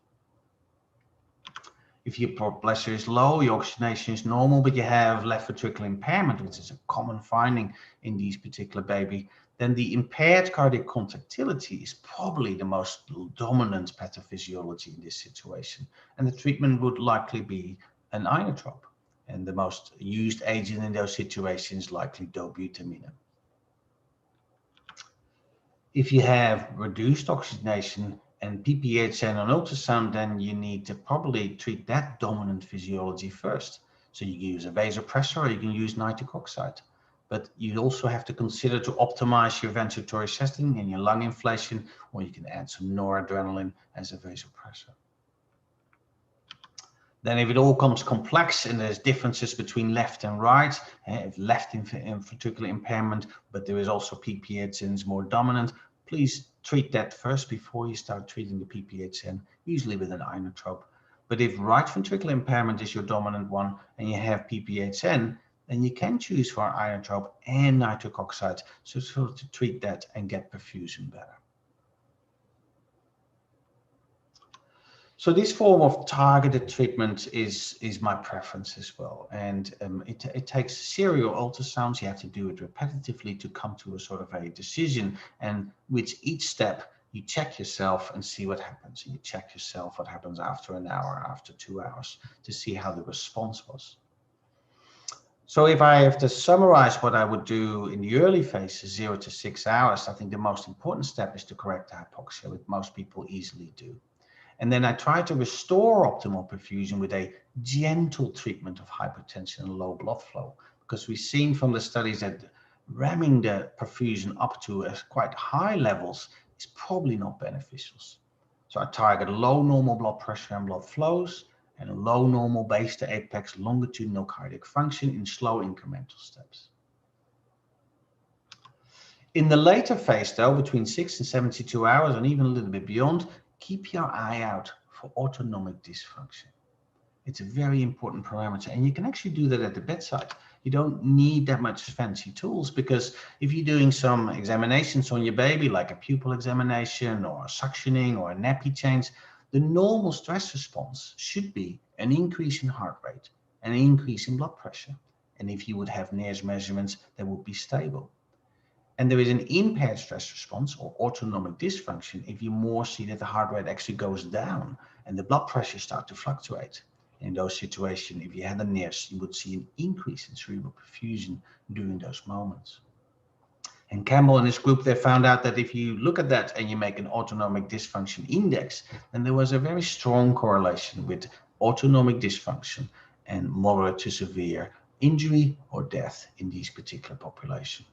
If your blood pressure is low, your oxygenation is normal, but you have left ventricular impairment, which is a common finding in these particular baby, then the impaired cardiac contractility is probably the most dominant pathophysiology in this situation. And the treatment would likely be an inotrope. And the most used agent in those situations likely dobutamine. If you have reduced oxygenation and PPHN on ultrasound, then you need to probably treat that dominant physiology first. So you can use a vasopressor or you can use nitric oxide. But you also have to consider to optimize your ventilatory setting and your lung inflation, or you can add some noradrenaline as a vasopressor. Then if it all comes complex and there's differences between left and right, if left ventricular impairment, but there is also PPHN is more dominant, please treat that first before you start treating the PPHN, usually with an inotrope. But if right ventricular impairment is your dominant one and you have PPHN, then you can choose for inotrope and nitric oxide, so to treat that and get perfusion better. So this form of targeted treatment is my preference as well. And it takes serial ultrasounds. You have to do it repetitively to come to a sort of a decision. And with each step, you check yourself and see what happens. You check yourself what happens after an hour, after 2 hours, to see how the response was. So if I have to summarize what I would do in the early phases, 0 to 6 hours, I think the most important step is to correct the hypoxia, which most people easily do. And then I try to restore optimal perfusion with a gentle treatment of hypertension and low blood flow, because we've seen from the studies that ramming the perfusion up to quite high levels is probably not beneficial. So I target low normal blood pressure and blood flows, and a low normal base to apex longitudinal cardiac function in slow incremental steps. In the later phase though, between 6 and 72 hours and even a little bit beyond, keep your eye out for autonomic dysfunction. It's a very important parameter, and you can actually do that at the bedside. You don't need that much fancy tools, because if you're doing some examinations on your baby, like a pupil examination or suctioning or a nappy change, the normal stress response should be an increase in heart rate, an increase in blood pressure. And if you would have NIRS measurements, they would be stable. And there is an impaired stress response or autonomic dysfunction if you more see that the heart rate actually goes down and the blood pressure starts to fluctuate. In those situations, if you had a NIRS, you would see an increase in cerebral perfusion during those moments. And Campbell and his group, they found out that if you look at that and you make an autonomic dysfunction index, then there was a very strong correlation with autonomic dysfunction and moderate to severe injury or death in these particular population.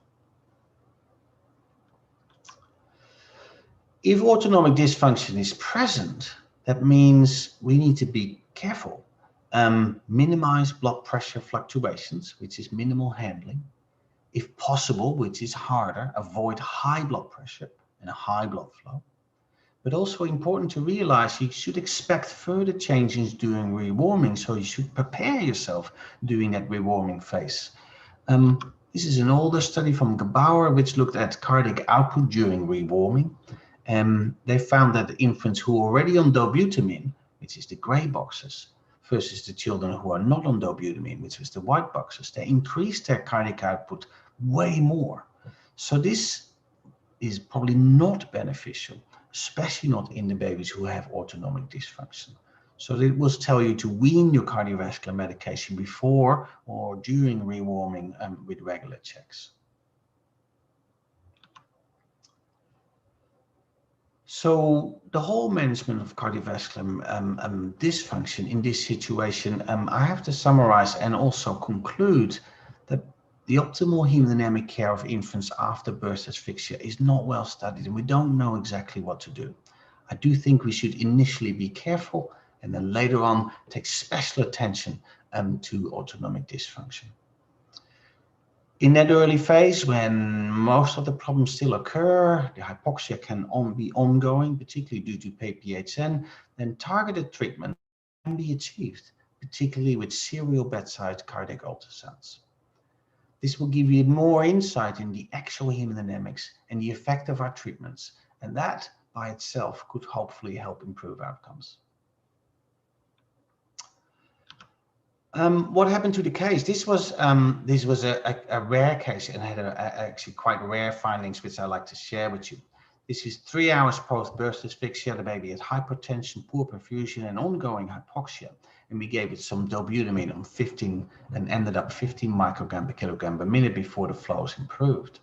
If autonomic dysfunction is present, that means we need to be careful. Minimize blood pressure fluctuations, which is minimal handling. If possible, which is harder, avoid high blood pressure and a high blood flow. But also important to realize you should expect further changes during rewarming, so you should prepare yourself during that rewarming phase. This is an older study from Gebauer, which looked at cardiac output during rewarming. They found that the infants who are already on dobutamine, which is the gray boxes, versus the children who are not on dobutamine, which is the white boxes, they increased their cardiac output way more. So this is probably not beneficial, especially not in the babies who have autonomic dysfunction. So it will tell you to wean your cardiovascular medication before or during rewarming with regular checks. So the whole management of cardiovascular dysfunction in this situation, I have to summarize and also conclude that the optimal hemodynamic care of infants after birth asphyxia is not well studied, and we don't know exactly what to do. I do think we should initially be careful and then later on take special attention to autonomic dysfunction. In that early phase, when most of the problems still occur, the hypoxia can be ongoing, particularly due to PPHN, then targeted treatment can be achieved, particularly with serial bedside cardiac ultrasounds. This will give you more insight in the actual hemodynamics and the effect of our treatments, and that by itself could hopefully help improve outcomes. What happened to the case? This was a rare case and had actually quite rare findings, which I like to share with you. This is 3 hours post-birth asphyxia. The baby had hypertension, poor perfusion, and ongoing hypoxia. And we gave it some dobutamine on 15 and ended up 15 microgram per kilogram per minute before the flows improved.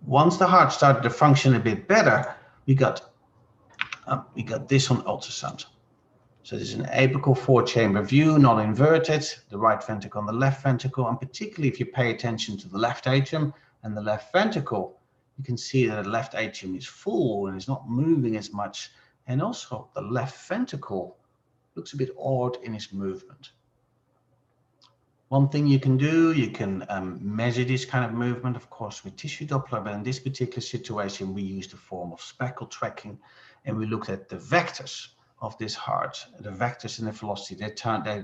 Once the heart started to function a bit better, we got this on ultrasound. So this is an apical 4-chamber view, not inverted, the right ventricle and the left ventricle. And particularly if you pay attention to the left atrium and the left ventricle, you can see that the left atrium is full and is not moving as much. And also the left ventricle looks a bit odd in its movement. One thing you can do, you can measure this kind of movement, of course, with tissue Doppler, but in this particular situation, we used a form of speckle tracking, and we looked at the vectors of this heart, the vectors and the velocity.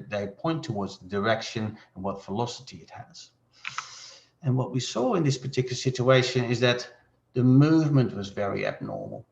They point towards the direction and what velocity it has. And what we saw in this particular situation is that the movement was very abnormal.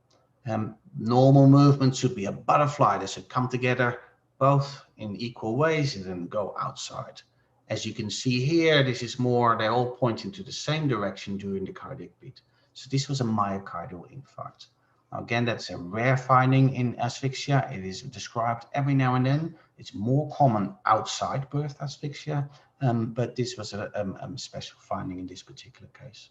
Normal movement should be a butterfly. They should come together both in equal ways and then go outside. As you can see here, this is more, they're all pointing to the same direction during the cardiac beat. So this was a myocardial infarct. Now, again, that's a rare finding in asphyxia. It is described every now and then. It's more common outside birth asphyxia, but this was a special finding in this particular case.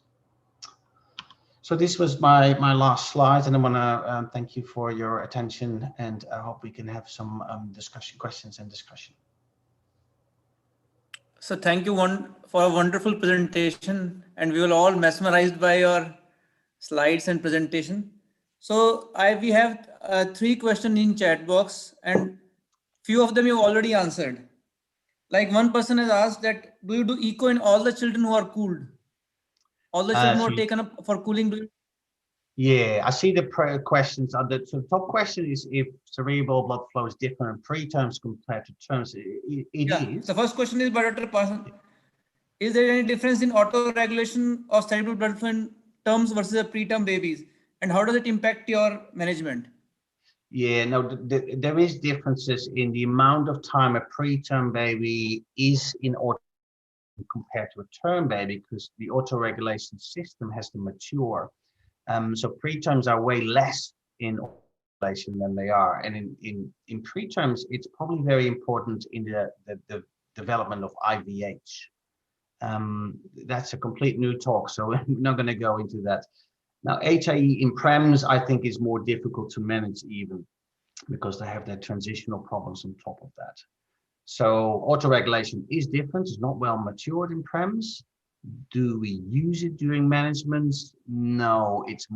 So this was my last slide, and I want to thank you for your attention, and I hope we can have some questions and discussion.
So thank you for a wonderful presentation, and we were all mesmerized by your slides and presentation. So we have 3 questions in chat box, and few of them you already answered. Like one person has asked that, do you do echo in all the children who are cooled? All the children who are taken up for cooling?
Yeah, I see the questions. So the top question is if cerebral blood flow is different in preterms compared to terms. It
Yeah.
is.
The first question is, Dr. Parson, is there any difference in auto-regulation of cerebral blood flow in terms versus the preterm babies? And how does it impact your management?
Yeah, no, there is differences in the amount of time a preterm baby is in auto compared to a term baby because the autoregulation system has to mature. So preterms are way less in automation than they are. And in preterms, it's probably very important in the development of IVH. That's a complete new talk, so we're not going to go into that. Now, HIE in prems, I think, is more difficult to manage even because they have their transitional problems on top of that. So autoregulation is different. It's not well matured in prems. Do we use it during management? No, it's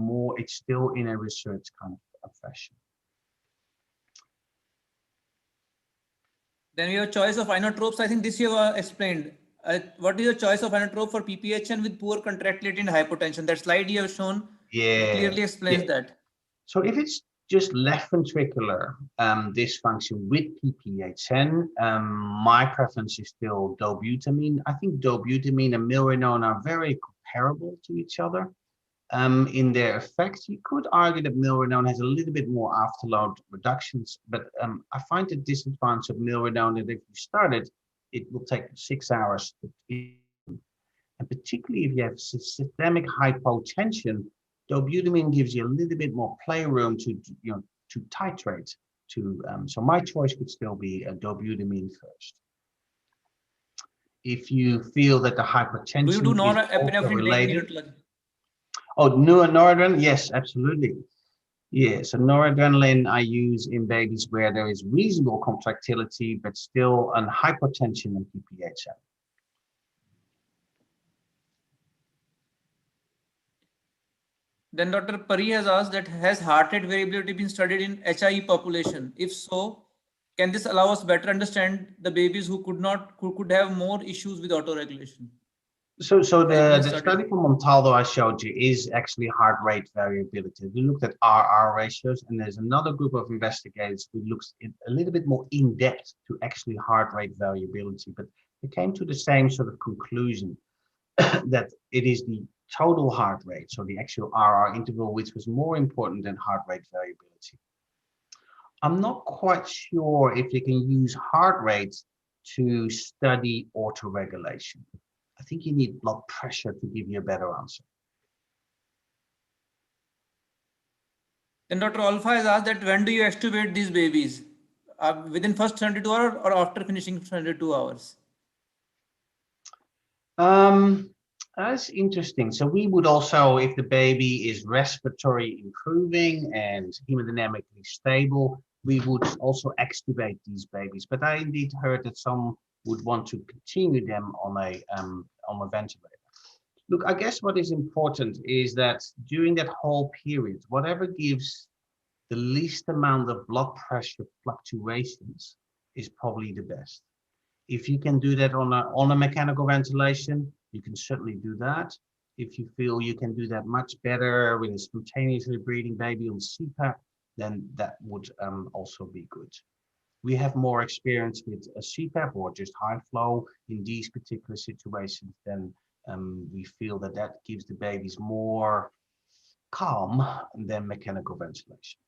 still in a research kind of fashion.
Then we have choice of inotropes. I think this you have explained. What is your choice of inotrope for PPHN with poor contractility and hypotension? That slide you have shown clearly explains that.
So if it's just left ventricular dysfunction with PPHN, my preference is still dobutamine. I think dobutamine and milrinone are very comparable to each other. In their effects, you could argue that milrinone has a little bit more afterload reductions, but I find the disadvantage of milrinone that if you start it, it will take 6 hours to, and particularly if you have systemic hypotension, dobutamine gives you a little bit more playroom to to titrate to. So my choice could still be a dobutamine first. If you feel that the hypertension
do you do
is also related.
neurology?
Oh, noradrenaline, yes, absolutely. Yeah, so noradrenaline I use in babies where there is reasonable contractility, but still an hypotension and PPHN.
Then Dr. Pari has asked that has heart rate variability been studied in HIE population? If so, can this allow us better understand the babies who could have more issues with autoregulation?
So the study from Montaldo I showed you is actually heart rate variability. We looked at RR ratios, and there's another group of investigators who looks a little bit more in depth to actually heart rate variability, but they came to the same sort of conclusion that it is the total heart rate, so the actual RR interval, which was more important than heart rate variability. I'm not quite sure if you can use heart rate to study autoregulation. I think you need blood pressure to give you a better answer.
Then Dr. Alpha has asked that when do you extubate these babies? Within first 72 hours or after finishing 72 hours?
That's interesting. So we would also, if the baby is respiratory improving and hemodynamically stable, we would also extubate these babies. But I indeed heard that some would want to continue them on a ventilator. Look, I guess what is important is that during that whole period, whatever gives the least amount of blood pressure fluctuations is probably the best. If you can do that on a mechanical ventilation, you can certainly do that. If you feel you can do that much better with a spontaneously breathing baby on CPAP, then that would also be good. We have more experience with a CPAP or just high flow in these particular situations, then we feel that that gives the babies more calm than mechanical ventilation.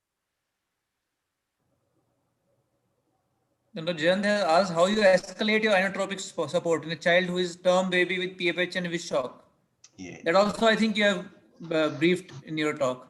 Dr. Jayant has asked how you escalate your inotropic support in a child who is term baby with PFH and with shock.
Yeah.
That also I think you have briefed in your talk.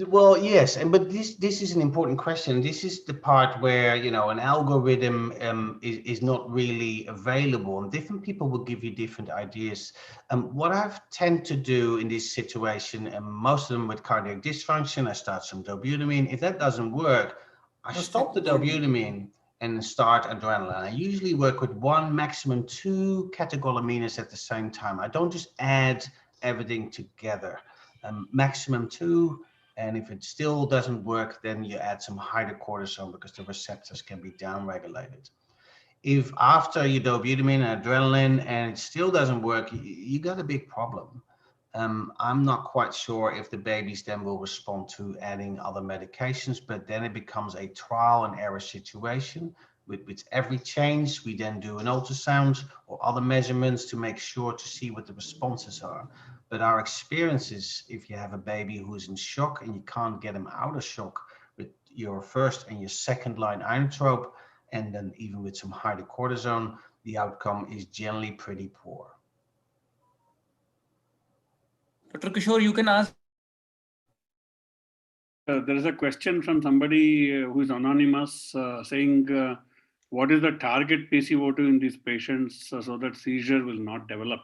Well, yes, but this is an important question. This is the part where an algorithm is not really available, and different people will give you different ideas. What I tend to do in this situation, and most of them with cardiac dysfunction, I start some dobutamine. If that doesn't work, I stop the dobutamine and start adrenaline. I usually work with 1, maximum 2 catecholamines at the same time. I don't just add everything together. Maximum 2. And if it still doesn't work, then you add some hydrocortisone because the receptors can be downregulated. If after you dobutamine and adrenaline and it still doesn't work, you got a big problem. I'm not quite sure if the babies then will respond to adding other medications, but then it becomes a trial and error situation. With every change, we then do an ultrasound or other measurements to make sure to see what the responses are. But our experience is, if you have a baby who is in shock and you can't get him out of shock with your first and your second line inotrope, and then even with some hydrocortisone, the outcome is generally pretty poor.
Dr. Kishore, you can ask.
There is a question from somebody who is anonymous saying, what is the target PCO2 in these patients so that seizure will not develop?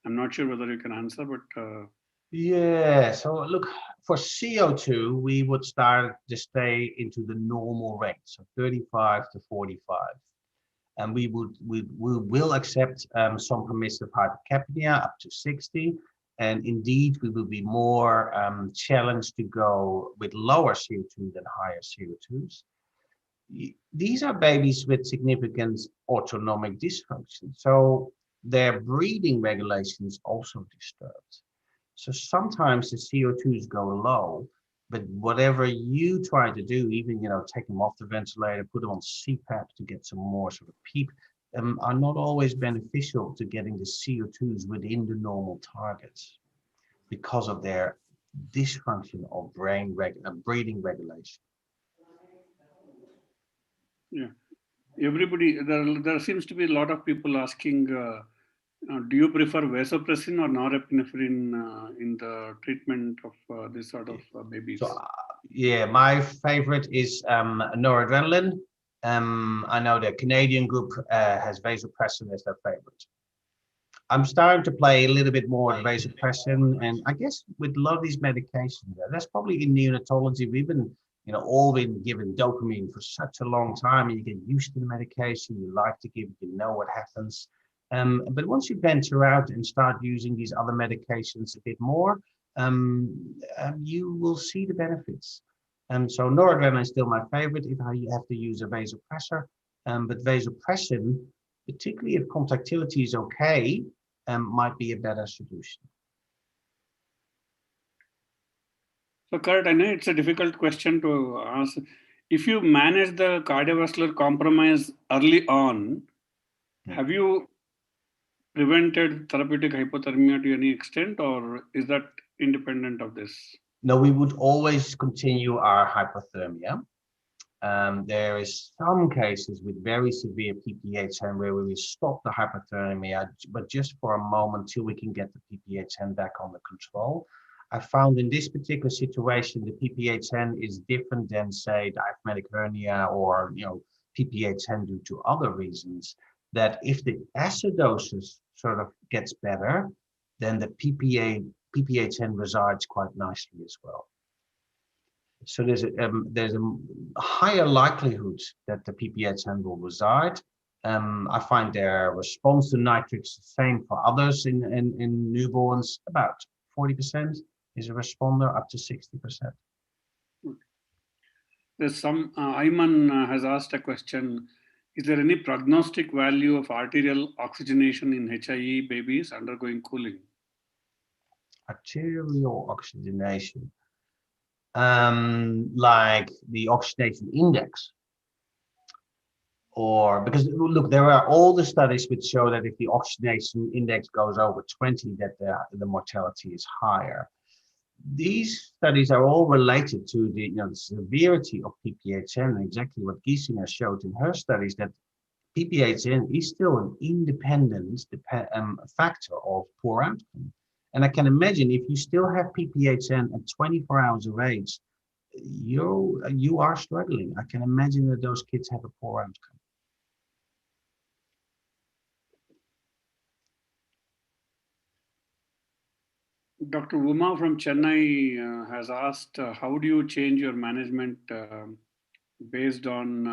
I'm not sure whether you can answer, but.
Yeah, so look, for CO2, we would start to stay into the normal range, so 35 to 45. And we will accept some permissive hypercapnia up to 60. And indeed, we will be more challenged to go with lower CO2 than higher CO2s. These are babies with significant autonomic dysfunction. So their breathing regulation is also disturbed. So sometimes the CO2s go low, but whatever you try to do, even, take them off the ventilator, put them on CPAP to get some more sort of PEEP, are not always beneficial to getting the CO2s within the normal targets because of their dysfunction of breathing regulation.
Yeah, everybody, there seems to be a lot of people asking, do you prefer vasopressin or norepinephrine in the treatment of this sort of babies?
So, yeah, my favorite is noradrenaline. I know the Canadian group has vasopressin as their favorite. I'm starting to play a little bit more vasopressin, and I guess with a lot of these medications, that's probably in neonatology. We've been, all been given dopamine for such a long time, and you get used to the medication. You like to give, you know what happens. But once you venture out and start using these other medications a bit more, you will see the benefits. So noradrenaline is still my favorite if I have to use a vasopressor. But vasopressin, particularly if contractility is okay, might be a better solution.
So, Koert, I know it's a difficult question to ask. If you manage the cardiovascular compromise early on, have you prevented therapeutic hypothermia to any extent, or is that independent of this?
No, we would always continue our hypothermia. There is some cases with very severe PPHN where we will stop the hypothermia, but just for a moment till we can get the PPHN back under control. I found in this particular situation, the PPHN is different than, say, diaphragmatic hernia or, PPHN due to other reasons, that if the acidosis sort of gets better, then the PPHN resides quite nicely as well. So there's a higher likelihood that the PPHN will reside. I find their response to nitrics the same for others in newborns. About 40% is a responder, up to 60%.
There's some, Ayman has asked a question. Is there any prognostic value of arterial oxygenation in HIE babies undergoing cooling?
Arterial oxygenation. Like the oxidation index, or because look, there are all the studies which show that if the oxidation index goes over 20, that the mortality is higher. These studies are all related to the severity of PPHN, and exactly what Giesinger showed in her studies, that PPHN is still an independent factor of poor outcome. And I can imagine if you still have PPHN at 24 hours of age, you are struggling. I can imagine that those kids have a poor outcome.
Dr. Uma from Chennai has asked, how do you change your management based on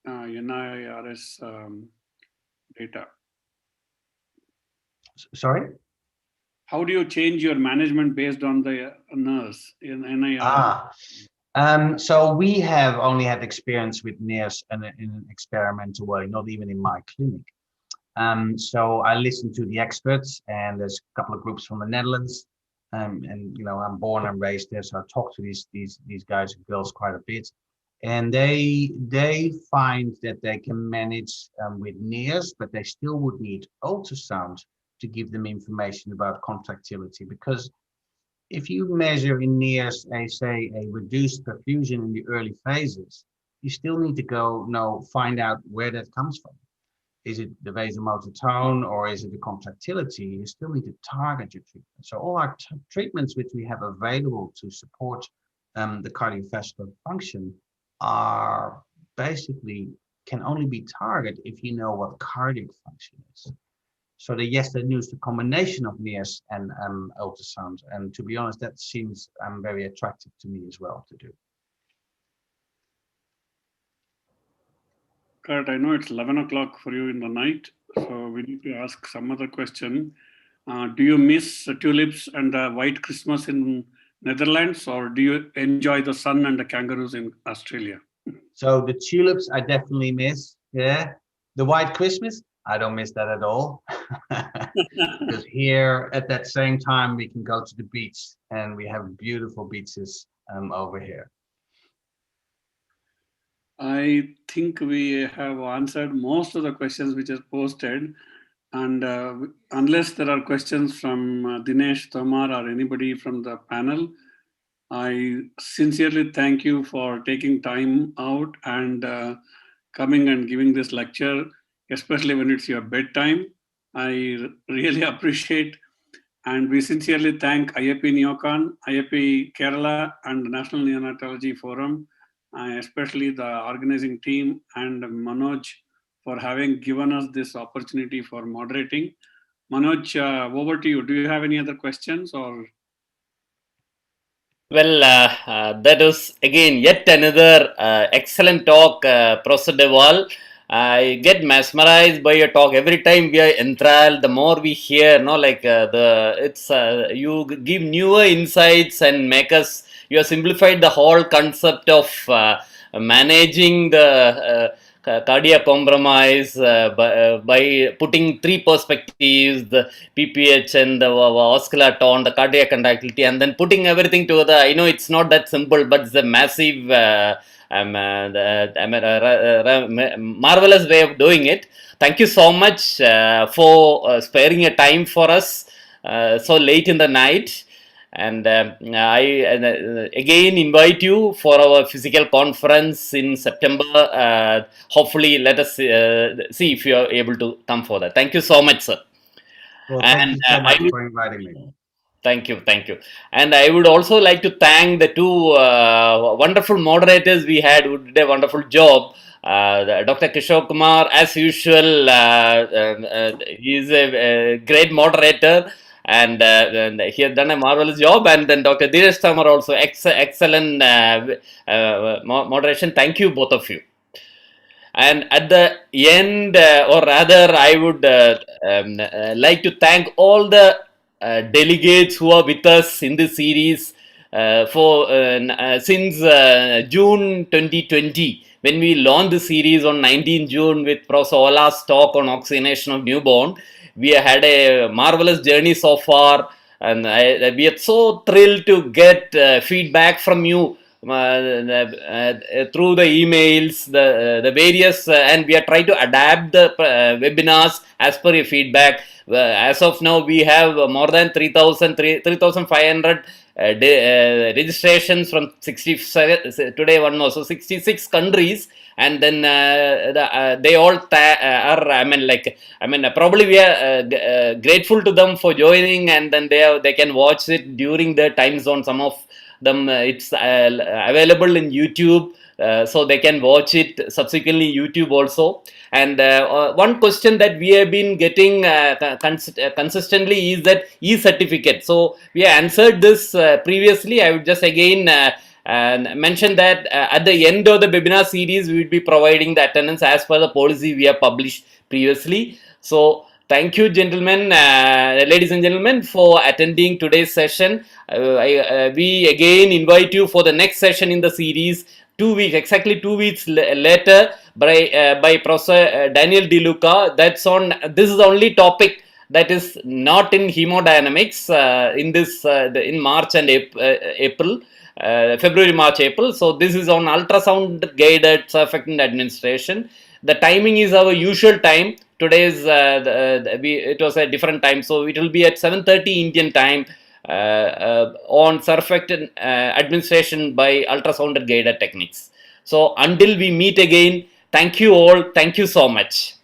NIRS data?
Sorry?
How do you change your management based on the NIRS in NIRS?
So we have only had experience with NIRS in an experimental way, not even in my clinic. So I listened to the experts, and there's a couple of groups from the Netherlands. and you know, I'm born and raised there, so I talk to these guys and girls quite a bit, and they find that they can manage with NIRS, but they still would need ultrasound to give them information about contractility, because if you measure in NIRS a reduced perfusion in the early phases, you still need to find out where that comes from. Is it the vasomotor tone or is it the contractility? You still need to target your treatment. So all our treatments which we have available to support the cardiovascular function are basically can only be targeted if you know what cardiac function is. So yes, they use the combination of NIRS and ultrasound. And to be honest, that seems very attractive to me as well to do.
Koert, I know it's 11 o'clock for you in the night, so we need to ask some other question. Do you miss tulips and the white Christmas in Netherlands, or do you enjoy the sun and the kangaroos in Australia?
So the tulips I definitely miss. Yeah. The white Christmas, I don't miss that at all. Because here at that same time we can go to the beach and we have beautiful beaches over here.
I think we have answered most of the questions which is posted, and unless there are questions from Dinesh, Tomar, or anybody from the panel, I sincerely thank you for taking time out and coming and giving this lecture, especially when it's your bedtime. I really appreciate, and we sincerely thank IAP Neocon, IAP Kerala, and the National Neonatology Forum, especially the organizing team and Manoj for having given us this opportunity for moderating. Manoj, over to you. Do you have any other questions or?
Well, that was again yet another excellent talk, Professor De Waal. I get mesmerized by your talk every time. We are enthralled. The more we hear, you give newer insights and make us. You have simplified the whole concept of managing the cardiac compromise by putting three perspectives: the PPH and the vascular tone, the cardiac conductivity, and then putting everything together. I know it's not that simple, but it's a massive, marvelous way of doing it. Thank you so much for sparing a time for us so late in the night. And I again invite you for our physical conference in September. Hopefully, let us see if you are able to come for that. Thank you so much, sir.
Well, thank you so much for inviting me.
Thank you. And I would also like to thank the two wonderful moderators we had who did a wonderful job. Dr. Kishore Kumar, as usual, he is a great moderator. And he has done a marvelous job. And then Dr. Dinesh Tamar also excellent moderation. Thank you, both of you. And at the end, or rather, I would like to thank all the delegates who are with us in this series since June 2020, when we launched the series on 19 June with Professor Ola's talk on oxygenation of newborn. We had a marvelous journey so far, and we are so thrilled to get feedback from you through the emails, the various, and we are trying to adapt the webinars as per your feedback. As of now, we have more than 3,500 registrations from 67 today one more, so 66 countries, and then they all probably we are grateful to them for joining, and then they can watch it during the time zone. Some of them it's available in YouTube, so they can watch it subsequently YouTube also. And one question that we have been getting consistently is that e-certificate. So we answered this previously. I would just again mention that at the end of the webinar series, we will be providing the attendance as per the policy we have published previously. So thank you, gentlemen, ladies and gentlemen, for attending today's session. We again invite you for the next session in the series. 2 weeks, exactly 2 weeks later, by Professor Daniel De Luca. That's on. This is the only topic that is not in hemodynamics in this in March and April, February, March, April. So this is on ultrasound guided surfactant administration. The timing is our usual time. Today's it was a different time, so it will be at 7:30 Indian time on surfactant administration by ultrasound guided techniques. So until we meet again, thank you all. Thank you so much.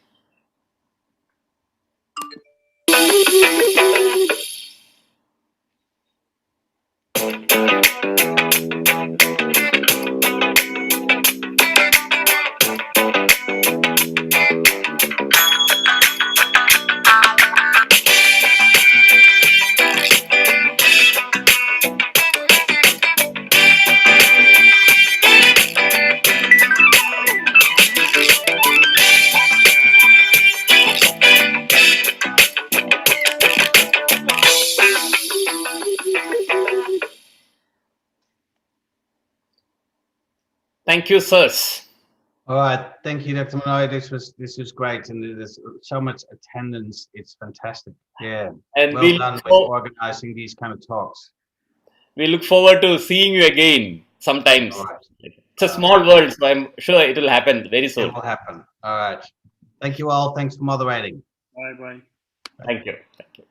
Thank you, sirs.
All right, thank you, Dr. Manoy. This was great, and there's so much attendance. It's fantastic. Yeah,
And
well done with organizing these kind of talks.
We look forward to seeing you again sometimes.
All right.
It's a small world, so I'm sure it will happen very soon.
It will happen. All right. Thank you all. Thanks for moderating.
Bye bye.
Thank you. Thank you.